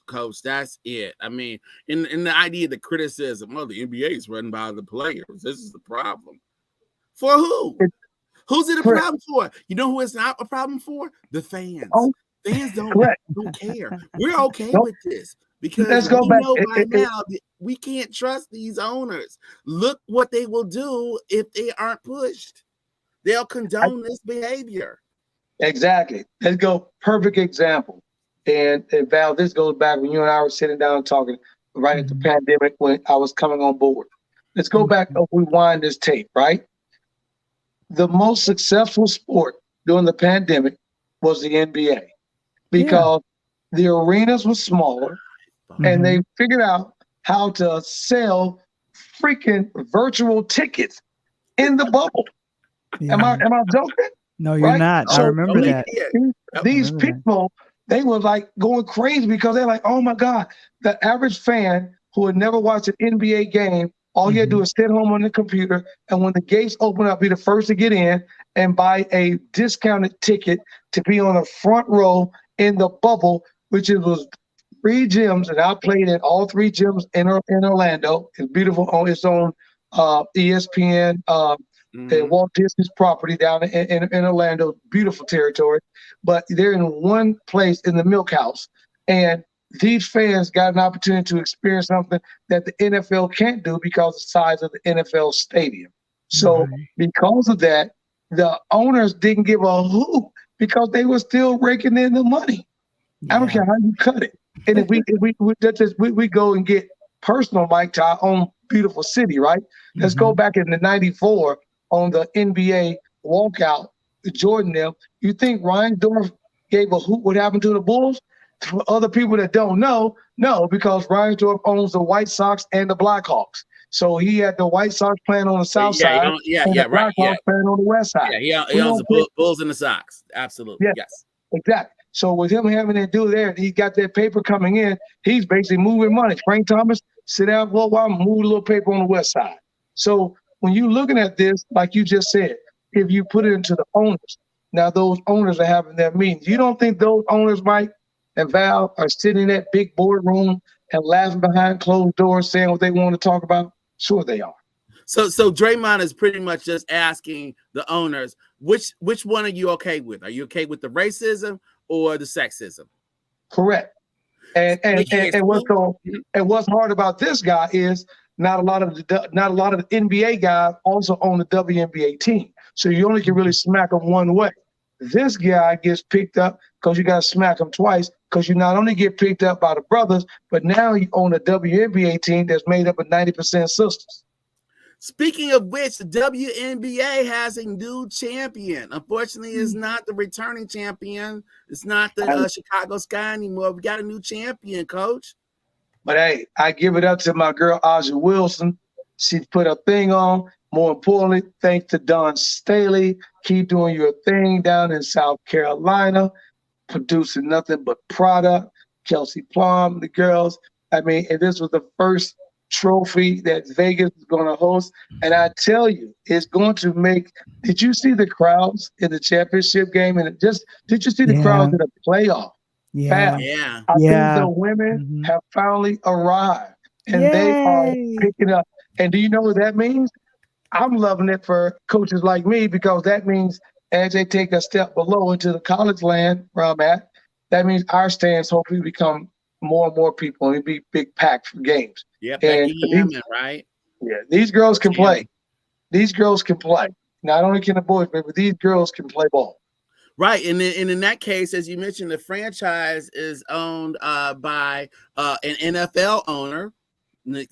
Coach. That's it. I mean, in the idea, the criticism, well, the NBA is run by the players. This is the problem. For who? Who's it a problem for? You know who it's not a problem for? The fans. Fans don't care. We're okay with this because we know by now that we can't trust these owners. Look what they will do if they aren't pushed. They'll condone this behavior. Exactly. Let's go. Perfect example. And Val, this goes back when you and I were sitting down talking right at the pandemic when I was coming on board. Let's go back and rewind this tape, right? The most successful sport during the pandemic was the NBA because the arenas were smaller and they figured out how to sell freaking virtual tickets in the bubble. Yeah. Am I joking? No, you're not. I remember that. These people, they were like going crazy because they're like, oh my God, the average fan who had never watched an NBA game, all you had to do is sit home on the computer, and when the gates open up, be the first to get in and buy a discounted ticket to be on the front row in the bubble, which was 3 gyms, and I played in all 3 gyms in Orlando. It's beautiful on its own ESPN, Walt Disney's property down in Orlando, beautiful territory. But they're in one place in the Milk House, and these fans got an opportunity to experience something that the NFL can't do because of the size of the NFL stadium. So because of that, the owners didn't give a hoot because they were still raking in the money. I don't care how you cut it. And if we go and get personal, Mike, to our own beautiful city, right? Let's go back in the '94 on the NBA walkout, the Jordan there. You think Reinsdorf gave a hoot what happened to the Bulls? For other people that don't know, no, because Reinsdorf owns the White Sox and the Blackhawks. So he had the White Sox playing on the south side, and the Blackhawks playing on the west side. Yeah, he owns the Bulls and the Sox. Absolutely, yes. Exactly. So with him having to do there, he got that paper coming in. He's basically moving money. Frank Thomas, sit down for a while, move a little paper on the west side. So when you're looking at this, like you just said, if you put it into the owners, now those owners are having their meetings. You don't think those owners, Mike and Val, are sitting in that big boardroom and laughing behind closed doors, saying what they want to talk about? Sure they are. So Draymond is pretty much just asking the owners, which one are you okay with? Are you okay with the racism or the sexism? Correct. And what's hard about this guy is not a lot of the NBA guys also own the WNBA team. So you only can really smack them one way. This guy gets picked up because you got to smack him twice, because you not only get picked up by the brothers, but now you own a WNBA team that's made up of 90% sisters. Speaking of which, the WNBA has a new champion. Unfortunately, it's not the returning champion. It's not the Chicago Sky anymore. We got a new champion, Coach. But hey, I give it up to my girl, Aja Wilson. She put her thing on. More importantly, thanks to Don Staley. Keep doing your thing down in South Carolina, producing nothing but product. Kelsey Plum, the girls. I mean, and this was the first trophy that Vegas is going to host. And I tell you, it's going to make, did you see the crowds in the championship game? And did you see the crowds in the playoff? Yeah. I think the women have finally arrived, and they are picking up. And do you know what that means? I'm loving it for coaches like me because that means as they take a step below into the college land where I'm at, that means our stands hopefully become more and more people and it'd be big packed for games. Yeah, And Becky Hammond, right? yeah, these girls can play. Hammond. These girls can play. Not only can the boys play, but these girls can play ball. Right, and in that case, as you mentioned, the franchise is owned by an NFL owner.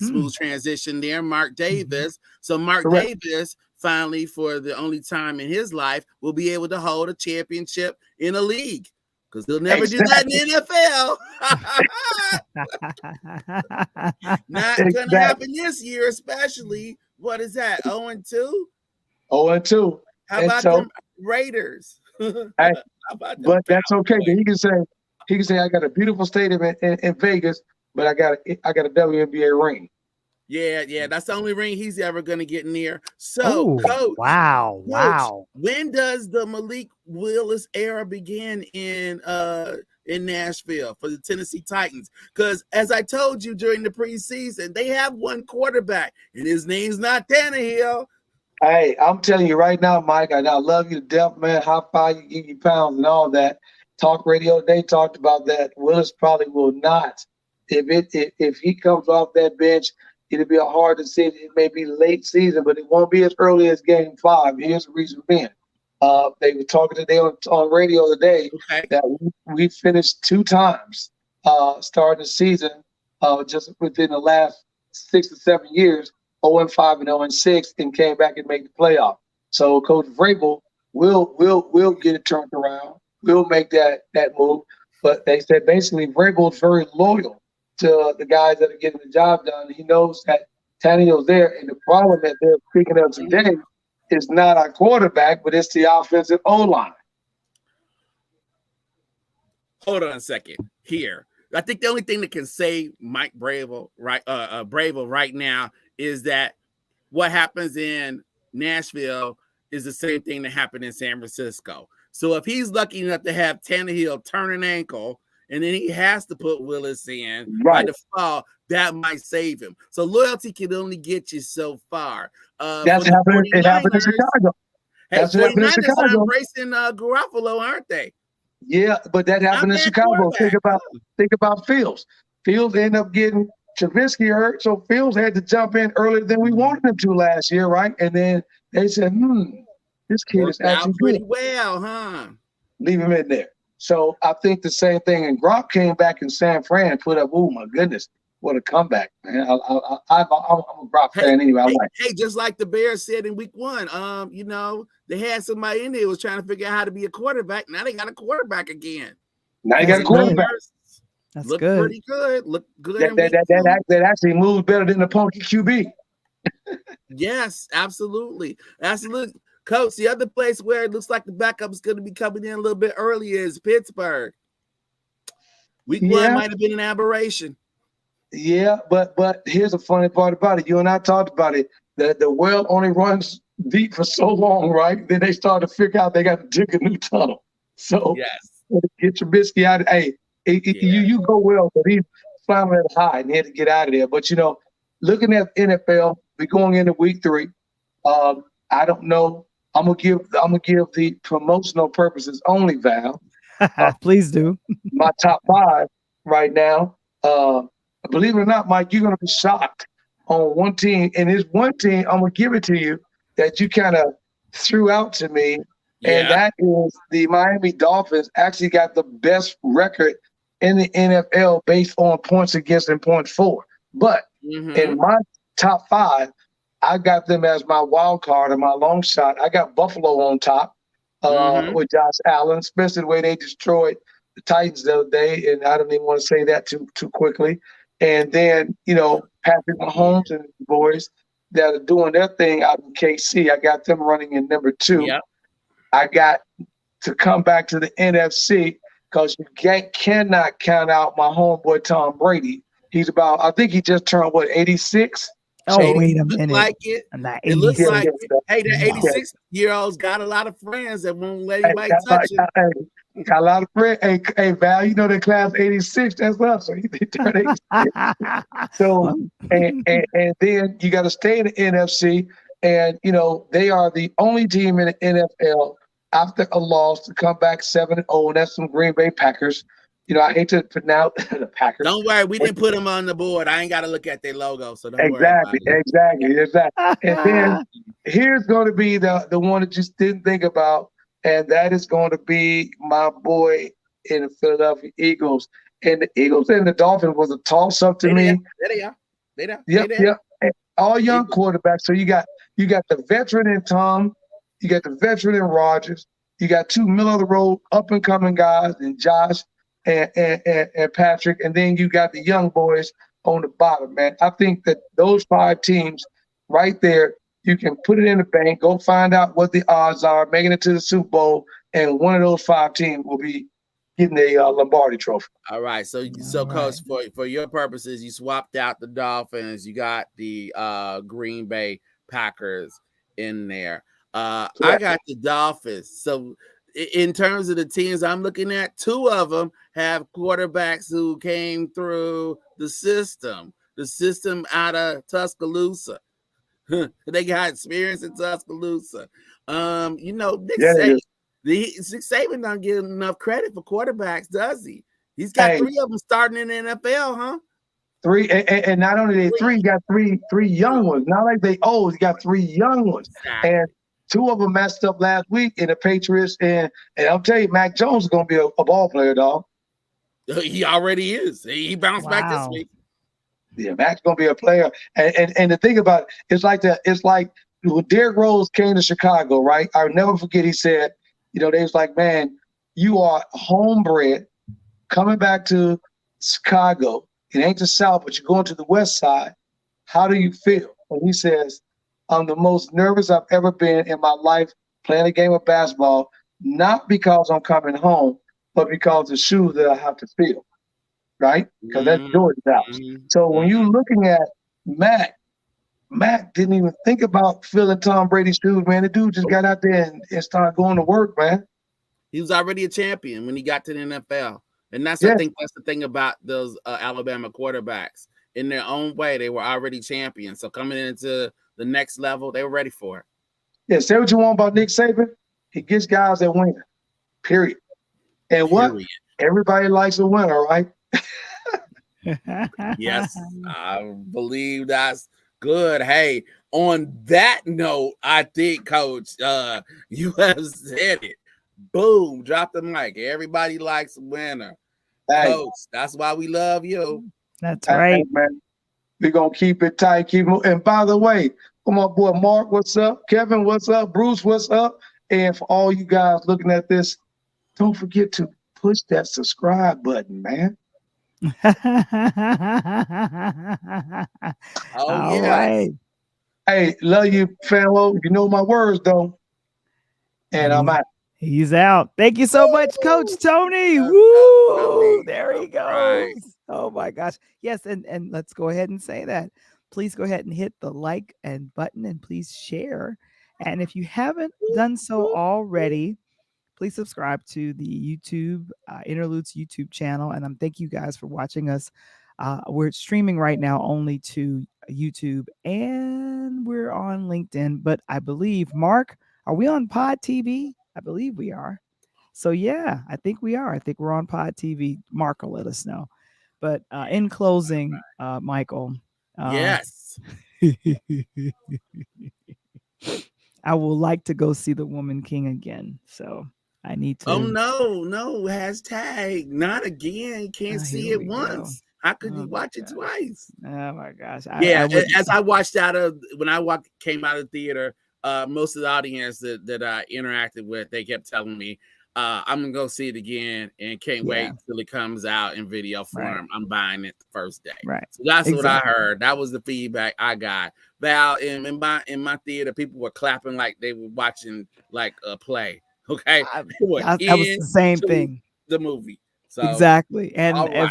Smooth transition there, Mark Davis. So Mark Correct. Davis finally, for the only time in his life, will be able to hold a championship in a league because they'll never do that in the NFL. Not going to happen this year, especially. What is that? 0-2? 0-2. How about the Raiders? But that's okay. He can say, I got a beautiful stadium in Vegas, but I got a WNBA ring. Yeah, that's the only ring he's ever going to get near. So, Coach, wow. When does the Malik Willis era begin in Nashville for the Tennessee Titans? Because as I told you during the preseason, they have one quarterback, and his name's not Tannehill. Hey, I'm telling you right now, Mike, I love you to death, man. High five, you give you pounds and all that. Talk radio, they talked about that. Willis probably will not. If he comes off that bench, it'll be a hard decision. It may be late season, but it won't be as early as game 5. Here's the reason being. They were talking today on radio today that we finished 2 times starting the season just within the last 6 or 7 years, 0-5 and 0-6, and came back and made the playoff. So Coach Vrabel will get it turned around. We'll make that move. But they said basically Vrabel is very loyal to the guys that are getting the job done. He knows that Tannehill's there, and the problem that they're speaking of today is not our quarterback, but it's the offensive O-line. Hold on a second here. I think the only thing that can save Mike Vrabel right now is that what happens in Nashville is the same thing that happened in San Francisco. So if he's lucky enough to have Tannehill turn an ankle and then he has to put Willis in by default, that might save him. So loyalty can only get you so far. That's happening. It happened in Chicago. That's 49ers are embracing Garoppolo, aren't they? Yeah, but that happened in Chicago. Think about Fields. Fields ended up getting Trubisky hurt, so Fields had to jump in earlier than we wanted him to last year, right? And then they said, this kid is actually pretty good. Well, huh? Leave him in there. So I think the same thing. And Gronk came back in San Fran and put up, oh my goodness, what a comeback, man. I'm a Gronk fan anyway. Hey, just like the Bears said in week 1, they had somebody in there who was trying to figure out how to be a quarterback. Now they got a quarterback again. Now you got a quarterback. That's Look good. pretty good. Look good. That actually moves better than the punky QB. Yes, absolutely. Coach, the other place where it looks like the backup is going to be coming in a little bit earlier is Pittsburgh. Week 1 might have been an aberration. Yeah, but here's the funny part about it. You and I talked about it. The well only runs deep for so long, right? Then they started to figure out they got to dig a new tunnel. So get Trubisky out of you go well, but he's climbing at high and he had to get out of there. But looking at NFL, we're going into week 3. I don't know. I'm gonna give the promotional purposes only, Val. Please do. My top 5 right now. Believe it or not, Mike, you're gonna be shocked on one team, and there's one team I'm gonna give it to you that you kind of threw out to me, and that is the Miami Dolphins. Actually, got the best record in the NFL based on points against and points for. But in my top 5, I got them as my wild card and my long shot. I got Buffalo on top with Josh Allen, especially the way they destroyed the Titans the other day. And I don't even want to say that too quickly. And then, Patrick Mahomes and the boys that are doing their thing out in KC. I got them running in number 2. Yep. I got to come back to the NFC because you cannot count out my homeboy Tom Brady. I think he just turned, 86? Oh, wait a minute. It looks like, hey, the 86-year-old's got a lot of friends that won't let anybody touch him. Got a lot of friends. Hey, Val, the class 86, that's us. So he turned 86. So, and then you got to stay in the NFC. And, they are the only team in the NFL after a loss to come back 7-0, and that's some Green Bay Packers. I hate to pronounce the Packers. Don't worry, we didn't put them on the board. I ain't got to look at their logo, so don't worry about it. Exactly. And then here's going to be the one that just didn't think about, and that is going to be my boy in the Philadelphia Eagles. And the Eagles and the Dolphins was a toss-up to me. There they are. Yep. All young quarterbacks. So you got the veteran in Tom, you got the veteran in Rodgers, you got two middle of the road up and coming guys in Josh and Patrick, and then you got the young boys on the bottom, man. I think that those 5 teams right there, you can put it in the bank, go find out what the odds are, making it to the Super Bowl, and one of those 5 teams will be getting a Lombardi trophy. All right. So Coach, for your purposes, you swapped out the Dolphins. You got the Green Bay Packers in there. I got the Dolphins. So in terms of the teams I'm looking at, 2 of them have quarterbacks who came through the system out of Tuscaloosa. They got experience in Tuscaloosa. Nick Saban don't get enough credit for quarterbacks, does he? He's got 3 of them starting in the NFL, huh? 3, and not only they 3, got three young ones. Not like they old, he got 3 young ones. Exactly. And 2 of them messed up last week in the Patriots, and I'll tell you, Mac Jones is going to be a ball player, dog. He already is. He bounced back this week. Yeah, Mac's going to be a player. And the thing about it, it's like when Derrick Rose came to Chicago, right? I'll never forget, he said, they was like, man, you are homebred coming back to Chicago. It ain't the South, but you're going to the West Side. How do you feel? And he says, I'm the most nervous I've ever been in my life playing a game of basketball, not because I'm coming home, but because the shoes that I have to fill, right? Because that's Jordan's house. So when you're looking at Mac didn't even think about filling Tom Brady's shoes, man. The dude just got out there and started going to work, man. He was already a champion when he got to the NFL. And I think that's the thing about those Alabama quarterbacks. In their own way, they were already champions. So coming into the next level, they were ready for it. Yeah, say what you want about Nick Saban. He gets guys that win, period. And what? Everybody likes a winner, right? Yes, I believe that's good. Hey, on that note, I think, Coach, you have said it. Boom, drop the mic. Everybody likes a winner. Hey. Coach, that's why we love you. That's right, man. We're going to keep it tight. And by the way, my boy Mark, what's up? Kevin, what's up? Bruce, what's up? And for all you guys looking at this, don't forget to push that subscribe button, man. All right. Hey, love you, family. You know my words, though. And I'm out. He's out. Thank you so much, Coach Tony. Woo! There he goes. Right. Oh my gosh. Yes, and let's go ahead and say that. Please go ahead and hit the like and button, and please share. And if you haven't done so already, please subscribe to the YouTube Interludes YouTube channel. And thank you guys for watching us. We're streaming right now only to YouTube, and we're on LinkedIn. But I believe, Mark, are we on Pod TV? I believe we are. So yeah, I think we are. I think we're on Pod TV. Mark will let us know. But in closing, Michael. Yes. I would like to go see The Woman King again. So I need to. Oh, no. Hashtag not again. Can't see it once. How could you watch it twice? Oh, my gosh. As I watched when I came out of the theater, most of the audience that I interacted with, they kept telling me, I'm going to go see it again and can't wait till it comes out in video form. Right. I'm buying it the first day. Right. So that's what I heard. That was the feedback I got. Val, in my theater, people were clapping like they were watching like a play. Okay. That was the same thing. The movie. So, exactly. And all right.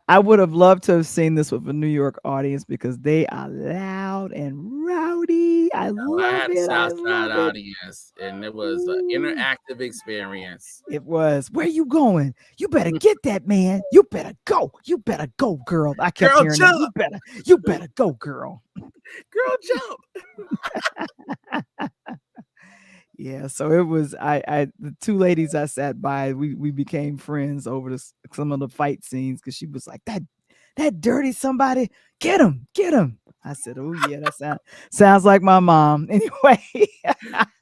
I would have loved to have seen this with a New York audience because they are loud and rowdy. See, I I love had a it. I South Side love it. audience, and it was an Ooh. interactive experience. It was. Where you going? You better get that, man. You better go. You better go, girl. I kept Girl, hearing that. jump! You better go, girl. Girl, jump! Yeah, so it was the two ladies I sat by, we became friends over some of the fight scenes because she was like, that dirty somebody, get him. I said, oh yeah, that sounds like my mom. Anyway,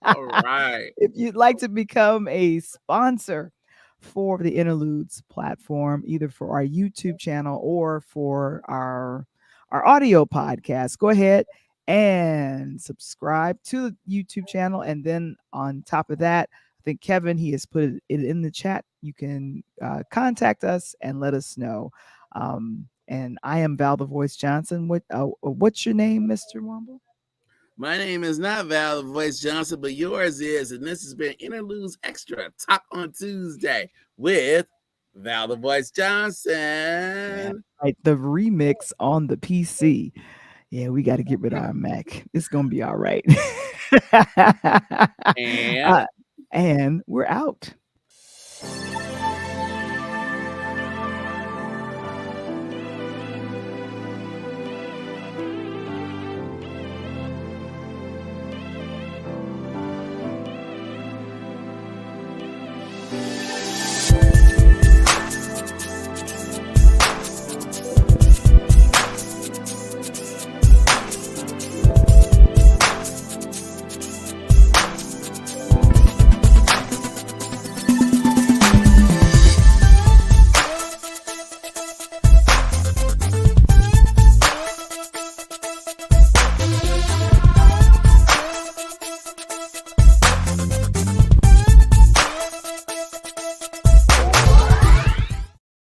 All right. if you'd like to become a sponsor for the Interludes platform, either for our YouTube channel or for our audio podcast, go ahead and subscribe to the YouTube channel. And then on top of that, I think Kevin, he has put it in the chat. You can contact us and let us know. And I am Val the Voice Johnson. What's your name, Mr. Wamble? My name is not Val the Voice Johnson, but yours is. And this has been Interludes Extra, Talk on Tuesday with Val the Voice Johnson. Yeah, right, the remix on the PC. Yeah, we got to get rid of our Mac. It's going to be all right. And And we're out.